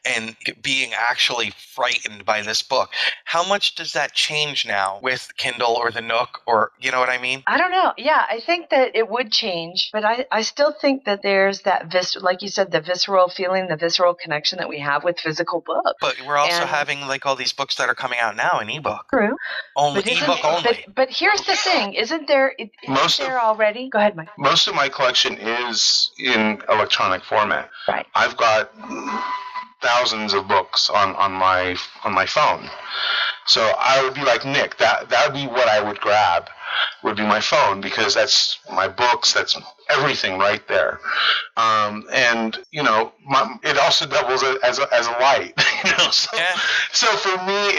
and being actually frightened by this book. How much does that change now with Kindle or the Nook, or you know what I mean? I don't know. yeah, I think that it would change, but I still think that there's that like you said, the visceral feeling, the visceral connection that we have with physical books. But we're also having like all these books that are coming out now in ebook. True. Only ebook only. But here's the thing: isn't there already? Go ahead, Mike. Most of my collection is in electronic format. Right. I've got thousands of books on my phone. So I would be like Nick. That would be what I would grab. Would be my phone, because that's my books. That's everything right there. And it also doubles as a light. So for me,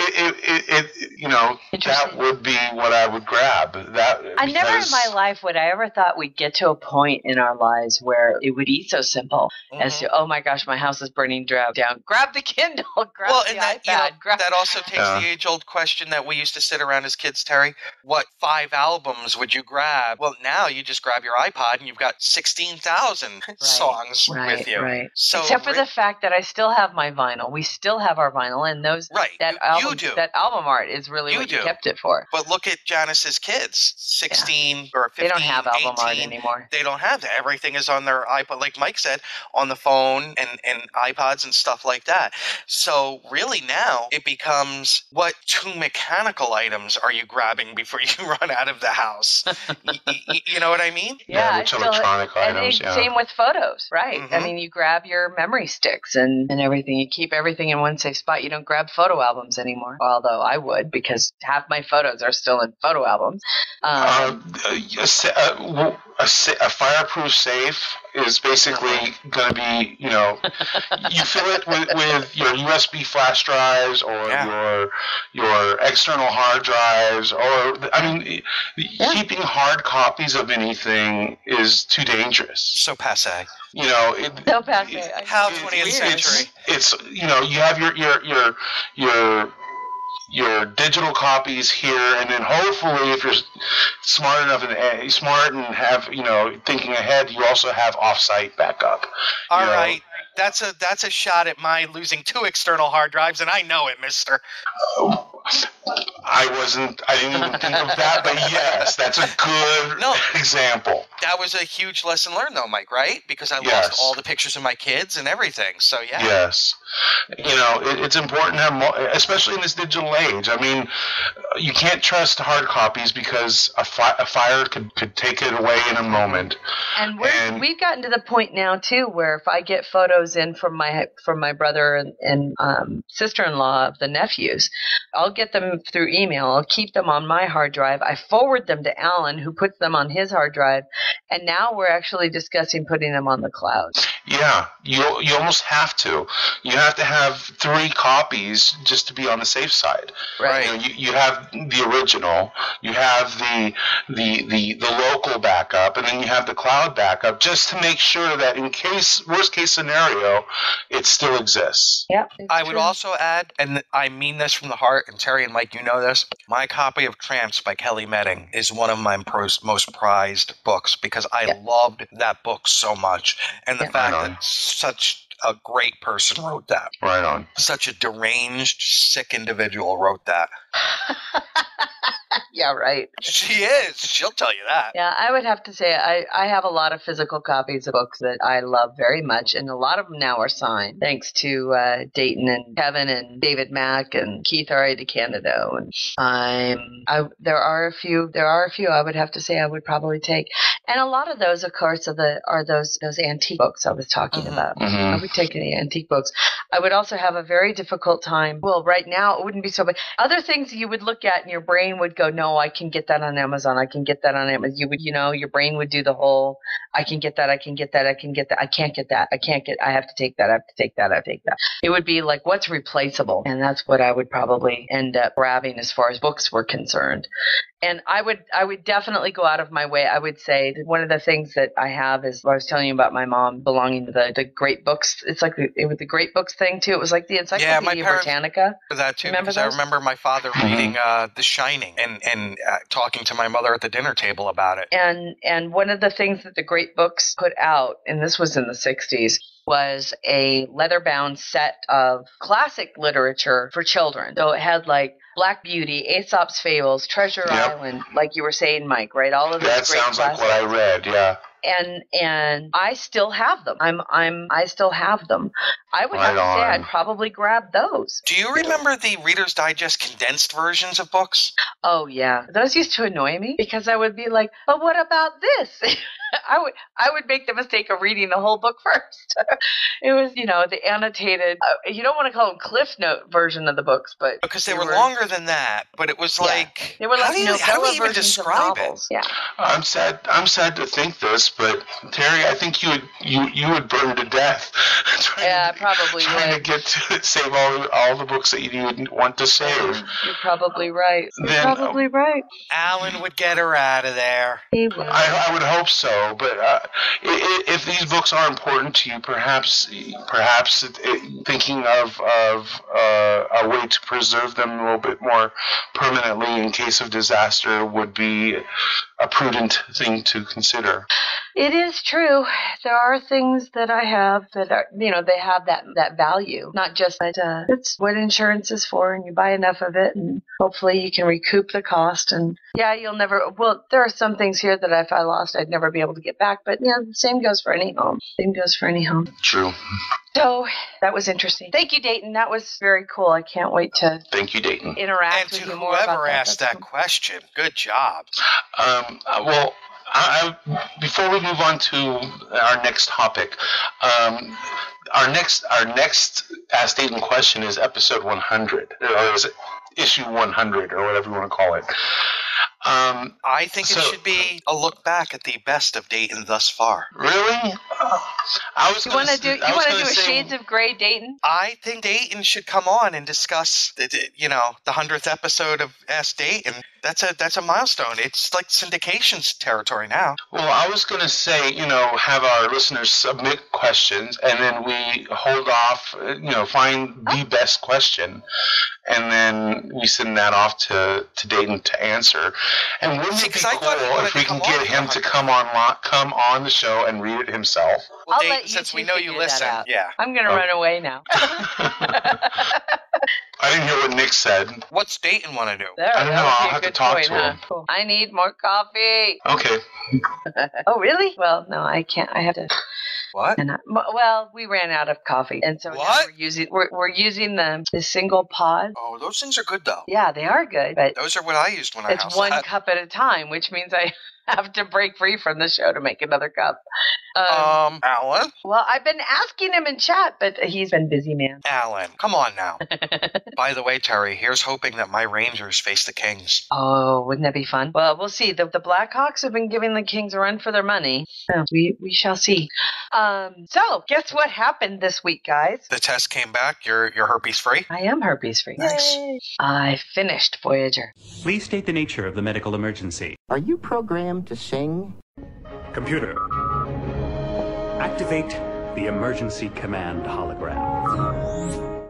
that would be what I would grab. Never in my life would I ever thought we'd get to a point in our lives where it would be so simple as to, oh my gosh, my house is burning down. Grab the Kindle, grab the iPad. That also takes the age-old question that we used to sit around as kids, Terry. What 5 albums would you grab? Well, now you just grab your iPod and you've got 16,000 songs with you. Right. So except for the fact that I still have my vinyl. We still have our vinyl, and that album art is really what you kept it for. But look at Janice's kids, 16 or 15, They don't have album 18, art anymore. They don't have that. Everything is on their iPod, like Mike said, on the phone and iPods and stuff like that. So really now it becomes, what 2 mechanical items are you grabbing before you run out of the house? You know what I mean? Yeah, which electronic items. Same with photos, right? I mean, you grab your memory sticks and everything. You keep everything in one safe spot. You don't grab photo albums anymore. Although I would, because half my photos are still in photo albums. A fireproof safe is basically going to be, you fill it with your USB flash drives or your external hard drives, keeping hard copies of anything is too dangerous. So passé. So passé. How 20th century? It's you have your digital copies here, and then hopefully, if you're smart and have thinking ahead, you also have off-site backup. All right. That's a shot at my losing 2 external hard drives, and I know it, mister. I didn't even think of that, but yes, that's a good example. That was a huge lesson learned, though, Mike, right? Because I lost all the pictures of my kids and everything, so yeah. Yes. It's important to have, especially in this digital age. I mean, you can't trust hard copies because a fire could take it away in a moment. And we've gotten to the point now, too, where if I get photos in from my brother and sister-in-law of the nephews, I'll get them through email. I'll keep them on my hard drive. I forward them to Alan, who puts them on his hard drive. And now we're actually discussing putting them on the cloud. Yeah, you almost have to. You have to have 3 copies just to be on the safe side. Right. You have the original, you have the local backup, and then you have the cloud backup, just to make sure that in case worst case scenario, it still exists. Yeah. I would also add, and I mean this from the heart, and Terry and Mike, you know this, my copy of Tramps by Kelly Medding is one of my most prized books, because I loved that book so much, and the fact that such a great person wrote that. Right on. Such a deranged, sick individual wrote that. Yeah, right. She is. She'll tell you that. Yeah, I would have to say I have a lot of physical copies of books that I love very much, and a lot of them now are signed, thanks to Dayton and Kevin and David Mack and Keith R.A. DeCandido. And there are a few I would have to say I would probably take, and a lot of those, of course, are those antique books I was talking about. I would take the antique books. I would also have a very difficult time. Well, right now it wouldn't be so bad. Other things you would look at and your brain would go, no, I can get that on Amazon. I can get that on Amazon. You would, your brain would do the whole, I can get that. I can get that. I can get that. I can't get that. I have to take that. I have to take that. I have to take that. It would be like, what's replaceable? And that's what I would probably end up grabbing as far as books were concerned. And I would definitely go out of my way. I would say that one of the things that I have is what I was telling you about my mom belonging to the great books. It's like it was the great books thing too. It was like the Encyclopedia Britannica. For that too, Remember because those? I remember my father reading The Shining and talking to my mother at the dinner table about it. And one of the things that the great books put out, and this was in the 60s, was a leather-bound set of classic literature for children. So it had like Black Beauty, Aesop's Fables, Treasure Island, like you were saying, Mike, right? All of those That great sounds classics. like what I read, yeah. And I still have them. I still have them. I would have to say I'd probably grab those. Do you remember the Reader's Digest condensed versions of books? Oh yeah, those used to annoy me because I would be like, "But what about this?" I would make the mistake of reading the whole book first. It was, the annotated. You don't want to call them Cliff Note version of the books, but because they were longer than that. But it was like, they were like how do we even versions of describe novels. it? Yeah. I'm sad to think this, but Terry, I think you would burn to death. Probably trying to get to save all the books that you would want to save. You're probably right. Probably right. Alan would get her out of there. He would. I would hope so, but if these books are important to you, perhaps thinking of a way to preserve them a little bit more permanently in case of disaster would be a prudent thing to consider. It is true. There are things that I have that are, they have that value. Not just that it's what insurance is for, and you buy enough of it, and hopefully you can recoup the cost. And you'll never. Well, there are some things here that if I lost, I'd never be able to get back. But the same goes for any home. True. So that was interesting. Thank you, Dayton. That was very cool. I can't wait to. Thank you, Dayton. Interact with you more about that. Whoever asked that question, good job. Well, before we move on to our next topic, our next Ask Dayton question is episode 100, or is it issue 100, or whatever you want to call it. I think it should be a look back at the best of Dayton thus far. Really? You want to do a Shades of Grey Dayton? I think Dayton should come on and discuss the 100th episode of Ask Dayton. That's a milestone. It's like syndication's territory now. Well, I was going to say, have our listeners submit questions, and then we hold off, find the best question, and then we send that off to Dayton to answer. And wouldn't it be cool if we can get him to come on the show and read it himself? Well, Dayton, since we know you listen, I'm going to run away now. I didn't hear what Nick said. What's Dayton want to do? I don't know. I'll have to talk to him. Cool. I need more coffee. Okay. Oh, really? Well, no, I can't. I have to. What? Well, we ran out of coffee, and so now we're using the single pod. Oh, those things are good though. Yeah, they are good, but those are what I used when I it's one cup at a time, which means I have to break free from the show to make another cup. Alan? Well, I've been asking him in chat, but he's been busy, man. Alan, come on now. By the way, Terry, here's hoping that my Rangers face the Kings. Oh, wouldn't that be fun? Well, we'll see. The Blackhawks have been giving the Kings a run for their money. So we shall see. So, guess what happened this week, guys? The test came back. You're herpes free? I am herpes free. Nice. Yay. I finished Voyager. Please state the nature of the medical emergency. Are you programmed to sing? Computer, activate the emergency command hologram.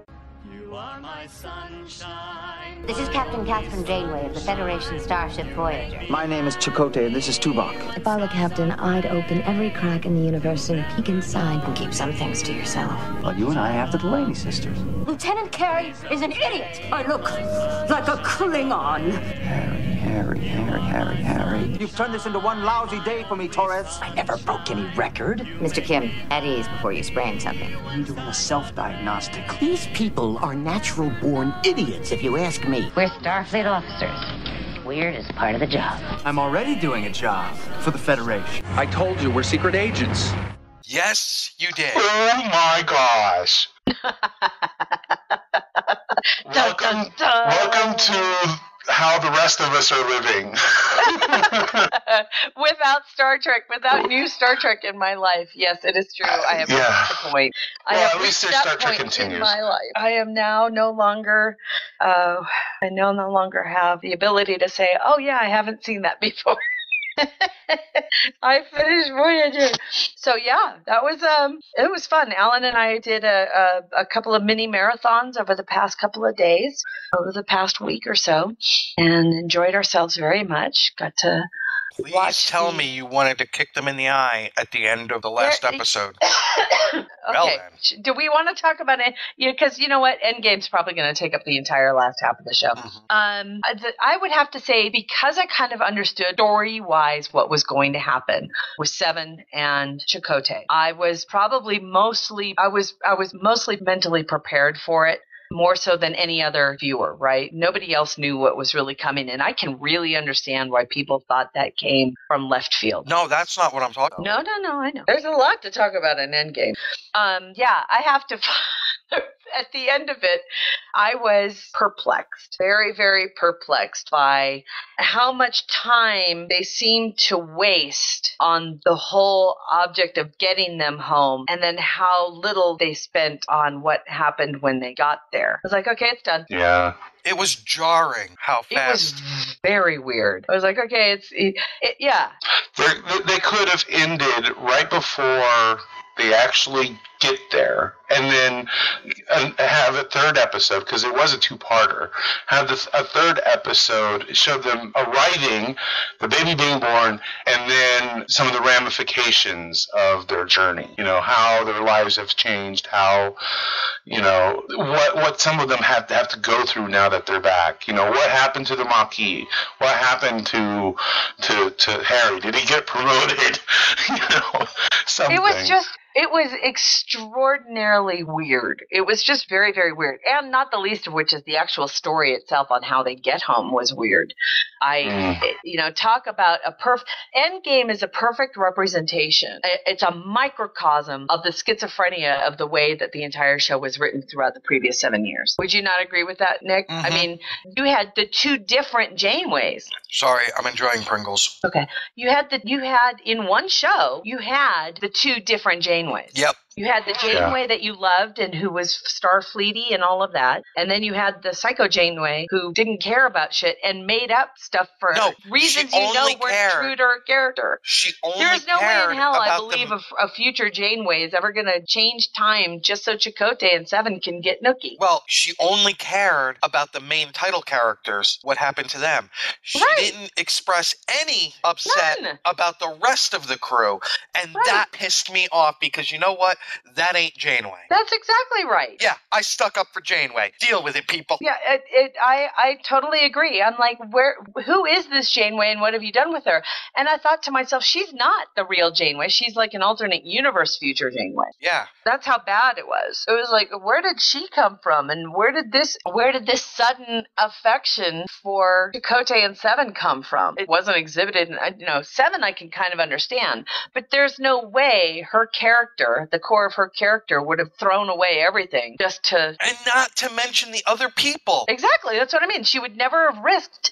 You are my sunshine. This is Captain Catherine Janeway of the Federation Starship Voyager. My name is Chakotay, and this is Tuvok. If I were Captain, I'd open every crack in the universe and peek inside and keep some things to yourself. Well, you and I have the Delaney sisters. Lieutenant Carey is an idiot. I look like a Klingon. Harry. You've turned this into one lousy day for me, Torres. I never broke any record. Mr. Kim, at ease before you sprain something. I'm doing a self-diagnostic. These people are natural-born idiots, if you ask me. We're Starfleet officers. Weird is part of the job. I'm already doing a job for the Federation. I told you, we're secret agents. Yes, you did. Oh my gosh. Welcome to how the rest of us are living. Without Star Trek, without new Star Trek in my life. Yes, it is true. I have reached the point. Well, I have at least reached there's that Star Trek point continues. in my life. I am now no longer, I no longer have the ability to say, oh yeah, I haven't seen that before. I finished Voyager. So yeah, that was it was fun. Alan and I did a couple of mini marathons over the past couple of days, over the past week or so, and enjoyed ourselves very much. Got to Please tell me you wanted to kick them in the eye at the end of the last episode. Okay, do we want to talk about it? Because you know what? Endgame's probably going to take up the entire last half of the show. I would have to say, because I kind of understood story-wise what was going to happen with Seven and Chakotay, I was mostly mentally prepared for it. More so than any other viewer, right? Nobody else knew what was really coming, and I can really understand why people thought that came from left field. No, that's not what I'm talking about. No, I know. There's a lot to talk about in Endgame. I have to... At the end of it, I was perplexed, very, very perplexed by how much time they seemed to waste on the whole object of getting them home, and then how little they spent on what happened when they got there. I was like, okay, it's done. Yeah. It was jarring how fast. It was very weird. I was like, okay, yeah. They could have ended right before they actually get there, and then have a third episode, because it was a two-parter. Have a third episode, show them arriving, the baby being born, and then some of the ramifications of their journey. You know, how their lives have changed, how, you know, what some of them have to go through now that they're back. You know, what happened to the Maquis? What happened to Harry? Did he get promoted? You know, something. It was extraordinarily weird. It was just very, very weird. And not the least of which is the actual story itself on how they get home was weird. Talk about Endgame is a perfect representation. It's a microcosm of the schizophrenia of the way that the entire show was written throughout the previous 7 years. Would you not agree with that, Nick? Mm-hmm. I mean, you had the two different Janeways. Sorry, I'm enjoying Pringles. Okay. You had in one show, you had the two different Janeways. Yep. You had the Janeway that you loved and who was Starfleety and all of that. And then you had the Psycho Janeway who didn't care about shit and made up stuff for reasons weren't true to her character. There's no way in hell I believe a future Janeway is ever going to change time just so Chakotay and Seven can get Nookie. Well, she only cared about the main title characters, what happened to them. She didn't express any upset about the rest of the crew. And that pissed me off because you know what? That ain't Janeway. That's exactly right. Yeah, I stuck up for Janeway. Deal with it, people. Yeah, I totally agree. I'm like, who is this Janeway and what have you done with her? And I thought to myself, she's not the real Janeway. She's like an alternate universe future Janeway. Yeah. That's how bad it was. It was like, where did she come from? And where did this sudden affection for Chakotay and Seven come from? It wasn't exhibited. Seven I can kind of understand. But there's no way her character, the core of her character, would have thrown away everything just to... And not to mention the other people. Exactly. That's what I mean. She would never have risked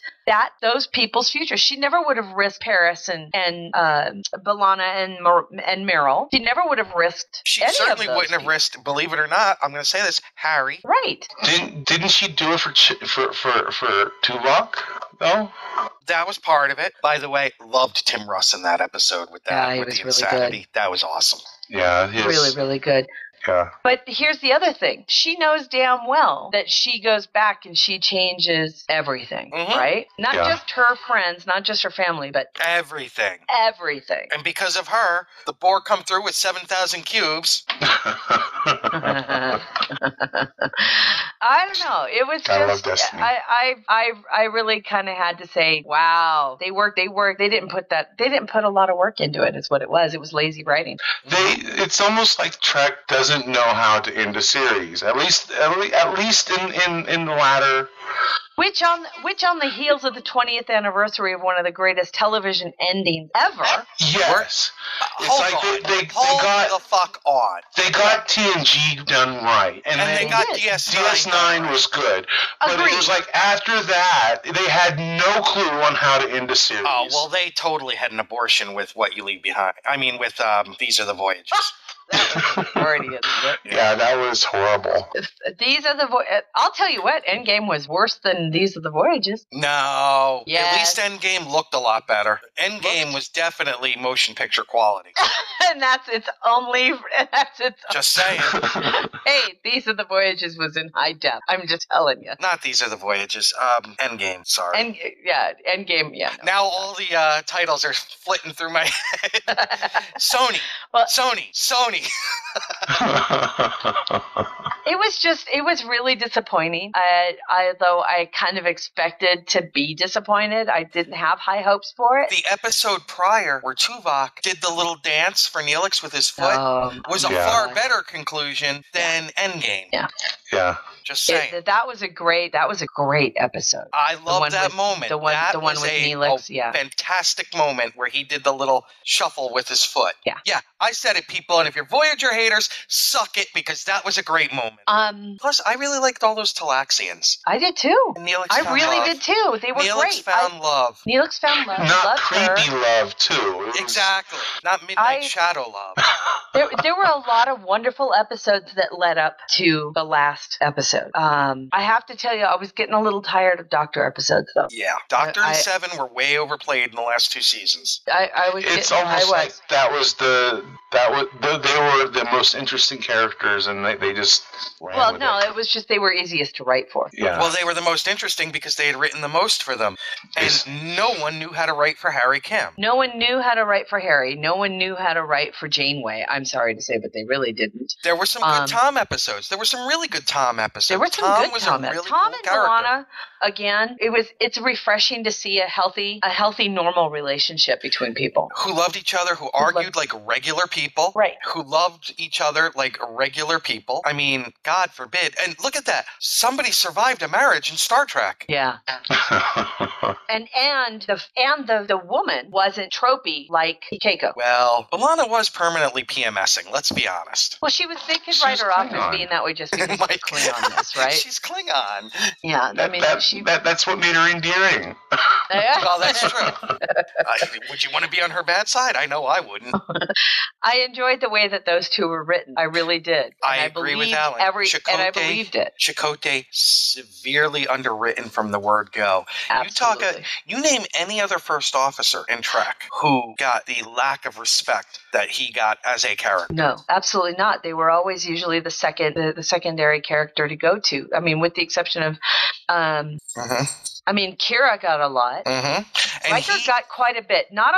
those people's future. She never would have risked Paris and B'Elanna and Meryl. She never would have risked She any certainly of those wouldn't have risked, believe it or not, I'm going to say this, Harry. Right. Didn't she do it for Tuvok, though? That was part of it. By the way, loved Tim Russ in that episode with that, with the insanity. Good. That was awesome. Yeah, really, really good. Yeah. But here's the other thing. She knows damn well that she goes back and she changes everything, right? Not just her friends, not just her family, but everything. Everything. And because of her, the Borg come through with 7,000 cubes. I don't know. It was just, I love Destiny. I really kind of had to say, wow, they worked. They didn't put a lot of work into it, is what it was. It was lazy writing. It's almost like Trek doesn't know how to end a series. At least in the latter. Which on the heels of the 20th anniversary of one of the greatest television endings ever. Yes. They got the fuck on. They got TNG done right. And they got DS9 was good. But it was like after that, they had no clue on how to end a series. Oh, well, they totally had an abortion with What You Leave Behind. I mean, with These Are the Voyages. Yeah, that was horrible. These are the I'll tell you what, Endgame was worse than These Are the Voyages. No. Yes. At least Endgame looked a lot better. Endgame was definitely motion picture quality. And that's its Just saying. Hey, These Are the Voyages was in high def. I'm just telling you. Not These Are the Voyages. Endgame. Sorry. Endgame. Yeah. No. Now all the titles are flitting through my head. Sony. Sony. It was really disappointing. Though I kind of expected to be disappointed. I didn't have high hopes for it. The episode prior, where Tuvok did the little dance for Neelix with his foot, was a far better conclusion than Endgame. Yeah. Just saying. That was a great episode. I love that moment. The one with Neelix. Fantastic moment where he did the little shuffle with his foot. Yeah. Yeah, I said it, people. And if you're Voyager haters, suck it, because that was a great moment. Plus, I really liked all those Talaxians. I did too. And Neelix I found really love. did too. They were great. Neelix found love. Neelix found love. Not creepy love, too. Exactly. Not Midnight Shadow love. There were a lot of wonderful episodes that led up to the last episode. I have to tell you, I was getting a little tired of Doctor episodes, though. Yeah, Doctor and Seven were way overplayed in the last 2 seasons. It's almost like they were the most interesting characters, and they just ran with it. It was just they were easiest to write for. Yeah. Well, they were the most interesting because they had written the most for them, and no one knew how to write for Harry Kim. No one knew how to write for Harry. No one knew how to write for Janeway. I'm sorry to say, but they really didn't. There were some good Tom episodes. There were some really good Tom episodes. There were some good Tom episodes. Tom and Lana, again, it's refreshing to see a healthy, normal relationship between people who loved each other, who argued like regular people, right? Who loved each other like regular people. I mean, God forbid. And look at that. Somebody survived a marriage in Star Trek. Yeah. and the woman wasn't tropey like Keiko. Well, Lana was permanently PMSing. Let's be honest. Well, they could write her off as being that way just because she's Klingon, right? She's Klingon. Yeah, that's what made her endearing. Well, that's true. Would you want to be on her bad side? I know I wouldn't. I enjoyed the way that those two were written. I really did. I agree with Alan. And I believed it. Chakotay, severely underwritten from the word go. Absolutely. You name any other first officer in Trek who got the lack of respect that he got as a character. No, absolutely not. They were always usually the secondary character to go to. I mean, with the exception of I mean, Kira got a lot. Mm-hmm. Riker got quite a bit. Not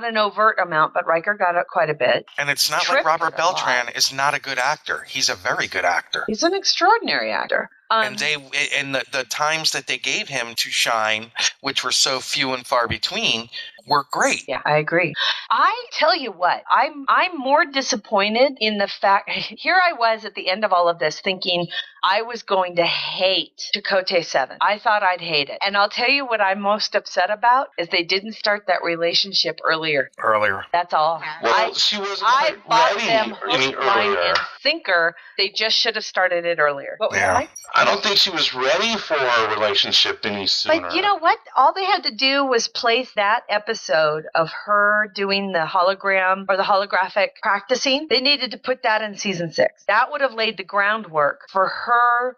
an overt amount, but Riker got quite a bit. And it's not like Robert Beltran is not a good actor. He's a very good actor. He's an extraordinary actor. And the times that they gave him to shine, which were so few and far between, were great. Yeah, I agree. I tell you what, I'm more disappointed in the fact, here I was at the end of all of this thinking I was going to hate Chakotay 7. I thought I'd hate it. And I'll tell you what I'm most upset about is they didn't start that relationship earlier. That's all. Well, she wasn't I bought them any hook, line, earlier. and sinker. They just should have started it earlier. What was that? I don't think she was ready for a relationship any sooner. But you know what? All they had to do was place that episode of her doing the hologram or the holographic practicing. They needed to put that in season 6. That would have laid the groundwork for her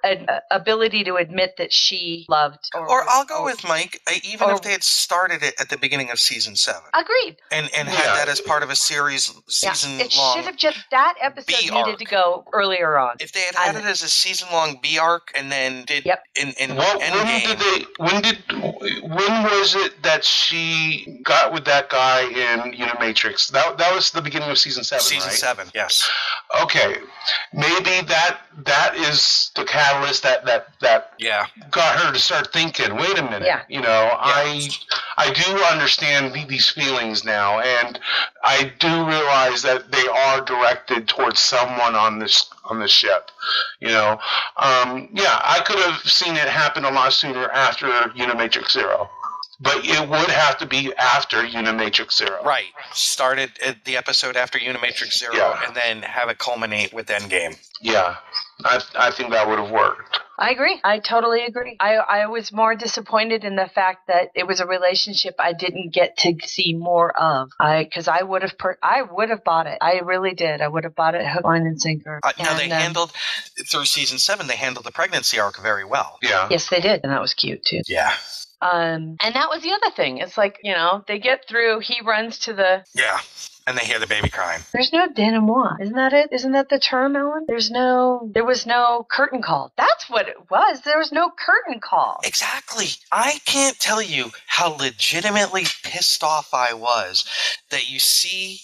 ability to admit that she loved. Or I'll go with Mike, even if they had started it at the beginning of season 7. Agreed. And had that as part of a season It long. Should have just, that episode needed to go earlier on. If they had it as a season long B arc and then did in Endgame. When was it that she got with that guy in Unimatrix? That was the beginning of season 7, Season right? 7, yes. Okay, maybe that is the catalyst that got her to start thinking. Wait a minute, I do understand these feelings now, and I do realize that they are directed towards someone on this ship. I could have seen it happen a lot sooner after Unimatrix Zero. But it would have to be after Unimatrix Zero. Right. Started the episode after Unimatrix Zero and then have it culminate with Endgame. Yeah. I think that would have worked. I agree. I totally agree. I was more disappointed in the fact that it was a relationship I didn't get to see more of. Because I would have bought it. I really did. I would have bought it hook, line, and sinker. They handled, through season 7, they handled the pregnancy arc very well. Yeah. Yes, they did. And that was cute, too. Yeah. And that was the other thing. It's like, they get through, he runs to the... Yeah. And they hear the baby crying. There's no denouement. Isn't that it? Isn't that the term, Ellen? There was no curtain call. That's what it was. There was no curtain call. Exactly. I can't tell you how legitimately pissed off I was that you see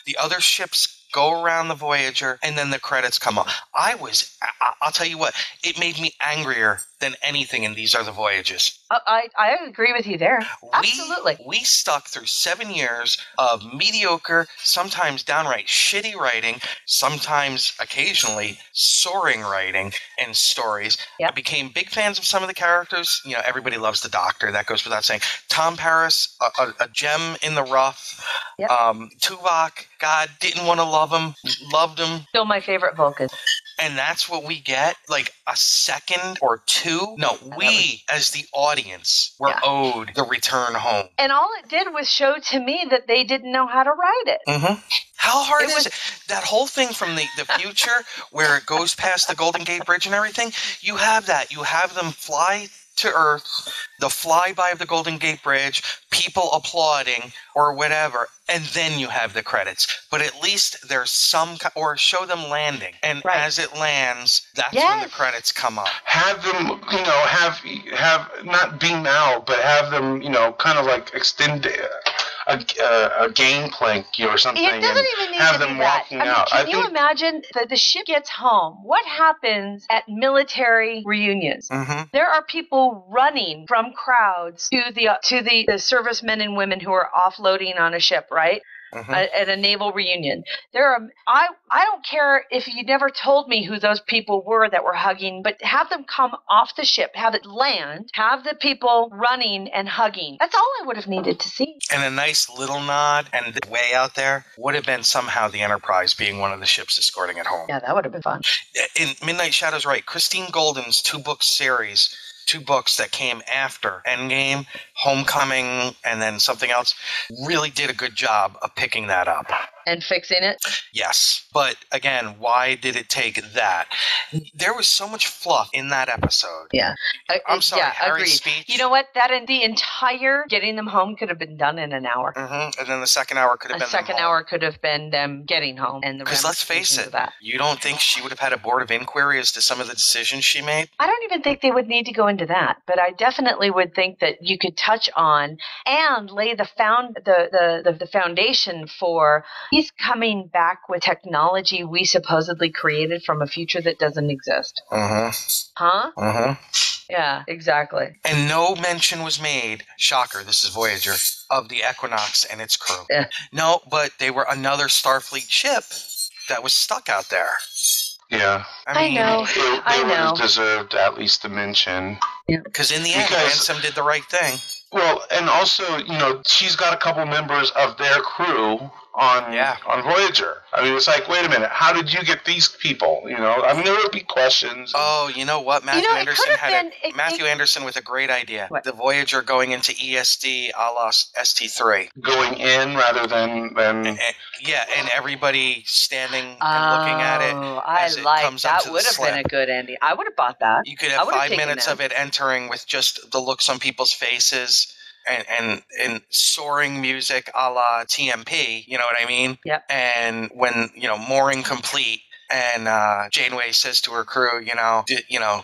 the other ships go around the Voyager, and then the credits come up. I'll tell you what, it made me angrier than anything in These Are the Voyages. I agree with you there. Absolutely. We stuck through 7 years of mediocre, sometimes downright shitty writing, sometimes occasionally soaring writing and stories. Yep. I became big fans of some of the characters. Everybody loves the Doctor. That goes without saying. Tom Paris, a gem in the rough. Yep. Tuvok, God, didn't want to love him, loved him. Still my favorite Vulcan. And that's what we get, like a second or two. No, we, as the audience, were owed the return home. And all it did was show to me that they didn't know how to write it. Mm-hmm. How hard is it? That whole thing from the future where it goes past the Golden Gate Bridge and everything, you have that. You have them fly to Earth, the flyby of the Golden Gate Bridge, people applauding or whatever, and then you have the credits. But at least there's some, or show them landing, and as it lands, that's when the credits come up. Have them, have not beam out, but have them, kind of like extend a game plank or something. It doesn't even need have to them be that. walking out. Can you imagine that the ship gets home? What happens at military reunions? Mm-hmm. There are people running from crowds to the servicemen and women who are offloading on a ship, right? Mm-hmm. At a naval reunion. I don't care if you never told me who those people were that were hugging, but have them come off the ship, have it land, have the people running and hugging. That's all I would have needed to see. And a nice little nod, and the way out there would have been somehow the Enterprise being one of the ships escorting it home. Yeah, that would have been fun. In Midnight Shadow's right. Christine Golden's 2-book series, 2 books that came after Endgame, Homecoming, and then something else, really did a good job of picking that up. And fixing it? Yes. But again, why did it take that? There was so much fluff in that episode. Yeah. I'm sorry, Harry's agreed. speech. You know what? The entire getting them home could have been done in an hour. Mm-hmm. And then the second hour could have been the second hour could have been them getting home. And because let's face it, you don't think she would have had a board of inquiry as to some of the decisions she made? I don't even think they would need to go into that, but I definitely would think that you could touch on and lay the foundation for he's coming back with technology we supposedly created from a future that doesn't exist. Uh-huh. Huh? Uh-huh. Yeah, exactly. And no mention was made, shocker, this is Voyager, of the Equinox and its crew. Yeah. No, but they were another Starfleet ship that was stuck out there. Yeah. I know. They would have deserved at least a mention. Yeah. Because in the end, Ransom did the right thing. Well, and also, she's got a couple members of their crew on Voyager. I mean, it's like, wait a minute, how did you get these people? I mean, there would be questions. Oh, you know what? Matthew Anderson with a great idea. What? The Voyager going into ESD a la ST3. Going in rather than and everybody standing and looking at it. As it comes up to that would have been a good ending. I would have bought that. You could have 5 minutes of it entering with just the looks on people's faces. And soaring music a la TMP, you know what I mean? Yep. And when, mooring complete, and Janeway says to her crew,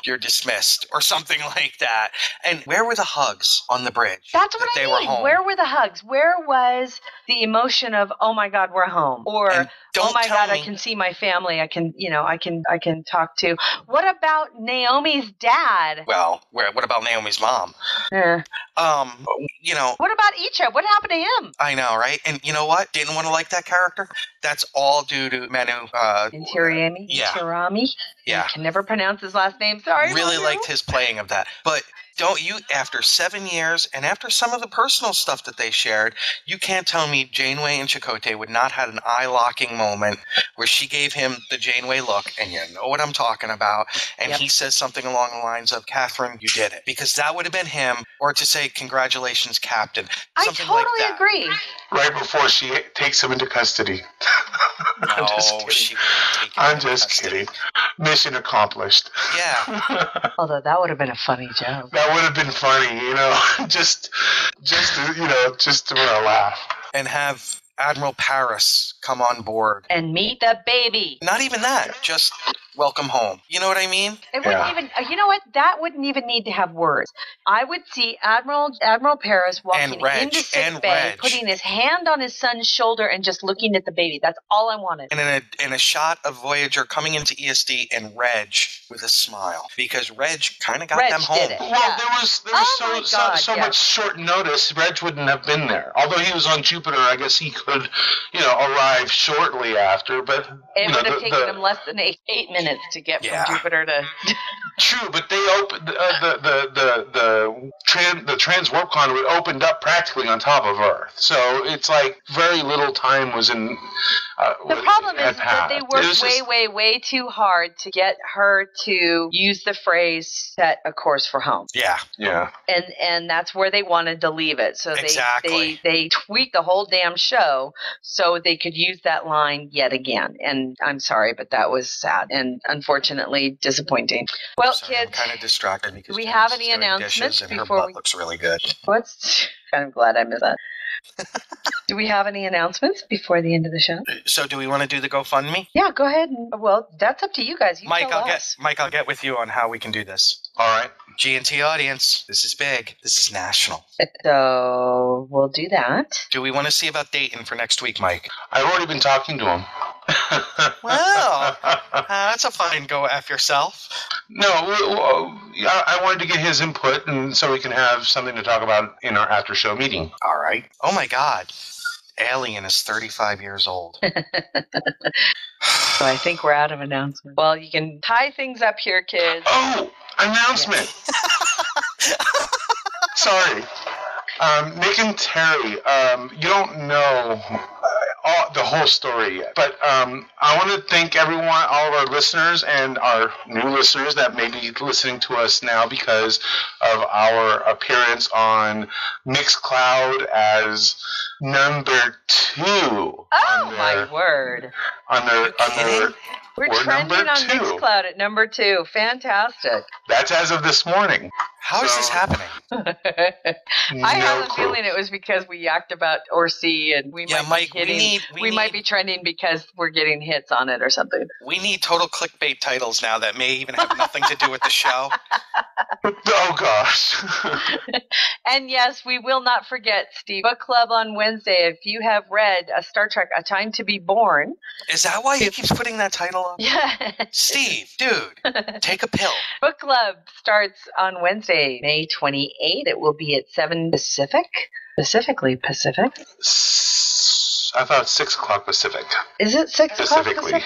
you're dismissed, or something like that. And where were the hugs on the bridge? That's what I mean. Were home? Where were the hugs? Where was the emotion of, oh my God, we're home? Or, oh my God, I can see my family. I can talk to. What about Naomi's dad? Well, what about Naomi's mom? Yeah. What about Icha? What happened to him? I know, right? And you know what? Didn't want to like that character. That's all due to Manu. Intirami? Yeah. Intirami? Yeah. I can never pronounce his last name. Sorry. Really liked his playing of that. But don't you, after 7 years, and after some of the personal stuff that they shared, you can't tell me Janeway and Chakotay would not have an eye-locking moment where she gave him the Janeway look, and you know what I'm talking about, and he says something along the lines of, Catherine, you did it. Because that would have been him, or to say, congratulations, Captain. Something I totally like that. agree. Right before she takes him into custody. I'm just kidding. Mission accomplished. Yeah. Although that would have been a funny joke. That That would have been funny, just for a laugh. And have Admiral Paris come on board. And meet the baby. Not even that. Just welcome home. You know what I mean? It wouldn't even, you know what? That wouldn't even need to have words. I would see Admiral Paris walking into sick bay, putting his hand on his son's shoulder and just looking at the baby. That's all I wanted. And in a shot of Voyager coming into ESD and Reg with a smile. Because Reg kind of got them home. Did it. Well, there was so much short notice. Reg wouldn't have been there. Although he was on Jupiter, I guess he could, arrive shortly after. But it would have taken him less than 8 minutes to get from Jupiter to. True, but they opened the transwarp conduit opened up practically on top of Earth, so it's like very little time was in. The problem is that they worked way too hard to get her to use the phrase "set a course for home." Yeah. And that's where they wanted to leave it. So they tweaked the whole damn show so they could use that line yet again. And I'm sorry, but that was sad and unfortunately disappointing. Well, kids, I'm kind of distracted because we have any announcements and her before butt looks really good. I'm glad I missed that. Do we have any announcements before the end of the show? So do we want to do the GoFundMe? Yeah, go ahead. Well, that's up to you guys. Mike, I'll get with you on how we can do this. All right. G&T audience, this is big. This is national. So we'll do that. Do we want to see about Dayton for next week, Mike? I've already been talking to him. Well, that's a fine go F yourself. No, I wanted to get his input, and so we can have something to talk about in our after-show meeting. All right. Oh, my God. Alien is 35 years old. So I think we're out of announcements. Well, you can tie things up here, kids. Oh, announcement. Sorry. Nick and Terry, you don't know the whole story yet, but I want to thank everyone, all of our listeners and our new listeners that may be listening to us now because of our appearance on Mixcloud as number 2. Oh, my word. We're trending on Mixcloud at number 2. Fantastic. That's as of this morning. How is this happening? I have a feeling it was because we yacked about Orsi and we might be hitting. We might be trending because we're getting hits on it or something. We need total clickbait titles now that may even have nothing to do with the show. Oh, gosh. And yes, we will not forget, Steve. Book Club on Wednesday. If you have read a Star Trek, A Time to Be Born. Is that why he keeps putting that title up? Yeah. Steve, dude, take a pill. Book Club starts on Wednesday, May 28th. It will be at 7 Pacific. Specifically Pacific. I thought 6 o'clock Pacific. Is it 6 o'clock Pacific?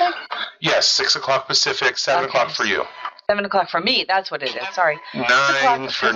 Yes, 6 o'clock Pacific, 7 o'clock for you. 7 o'clock for me. That's what it is. Sorry. 9 for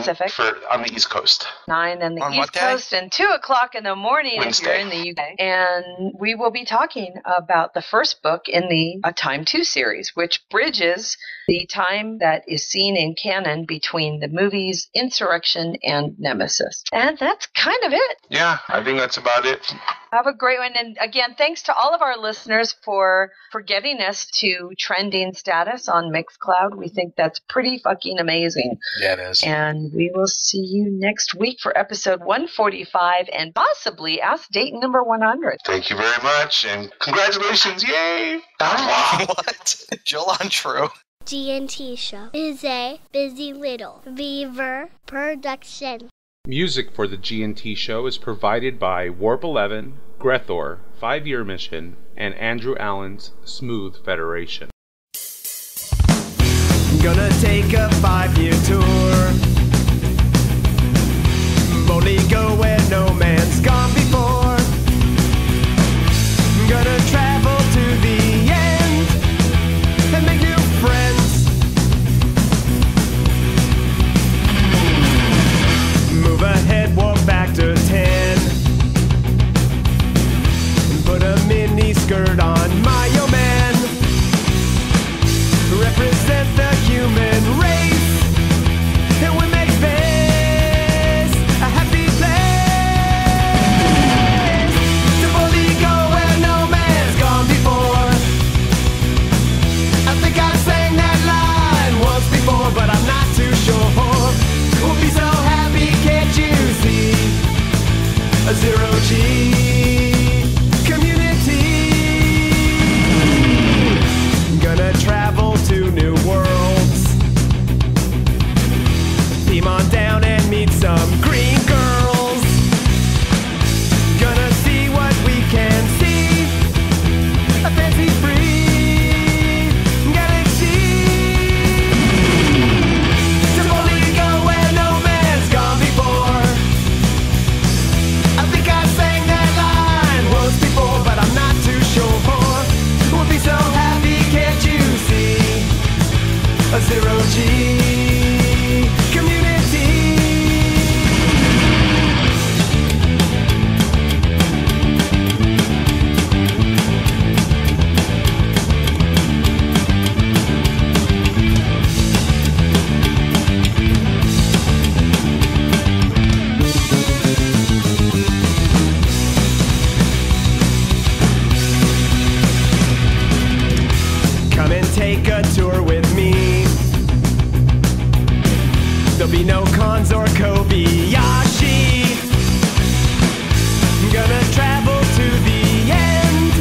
on the East Coast. 9 on the East Coast and 2 o'clock in the morning Wednesday. If you're in the UK. And we will be talking about the first book in the A Time 2 series, which bridges the time that is seen in canon between the movies Insurrection and Nemesis. And that's kind of it. Yeah, I think that's about it. Have a great one. And again, thanks to all of our listeners for getting us to trending status on Mixcloud. We think that's pretty fucking amazing. Yeah, it is. And we will see you next week for episode 145 and possibly Ask Dayton number 100. Thank you very much. And congratulations. Yay. What? Jill on True. G&T Show is a busy little Beaver production. Music for the G&T Show is provided by Warp 11, Grethor, 5-Year Mission, and Andrew Allen's Smooth Federation. Gonna take a 5-year tour. Boldly go where no man's gone before. Gonna travel to the end and make new friends. Move ahead, walk back to 10. Put a mini skirt on my old man. Represent the human race. And when Zero G community. Come and take a tour with me. There'll be no cons or Kobayashi. I'm gonna travel to the end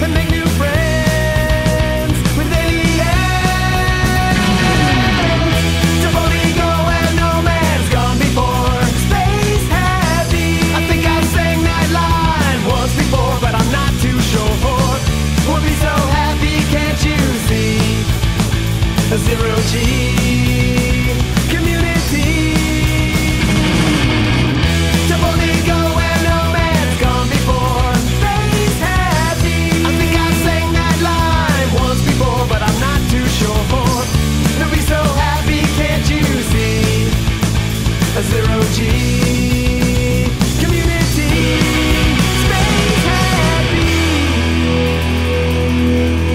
and make new friends with aliens. To Boligo where no man's gone before. Space heavy. I think I sang that line once before, but I'm not too sure. We'll be so happy, can't you see? A Zero G community. To Boligo where no man's gone before. Space happy. I think I sang that line once before, but I'm not too sure. We'll be so happy, can't you see? A Zero G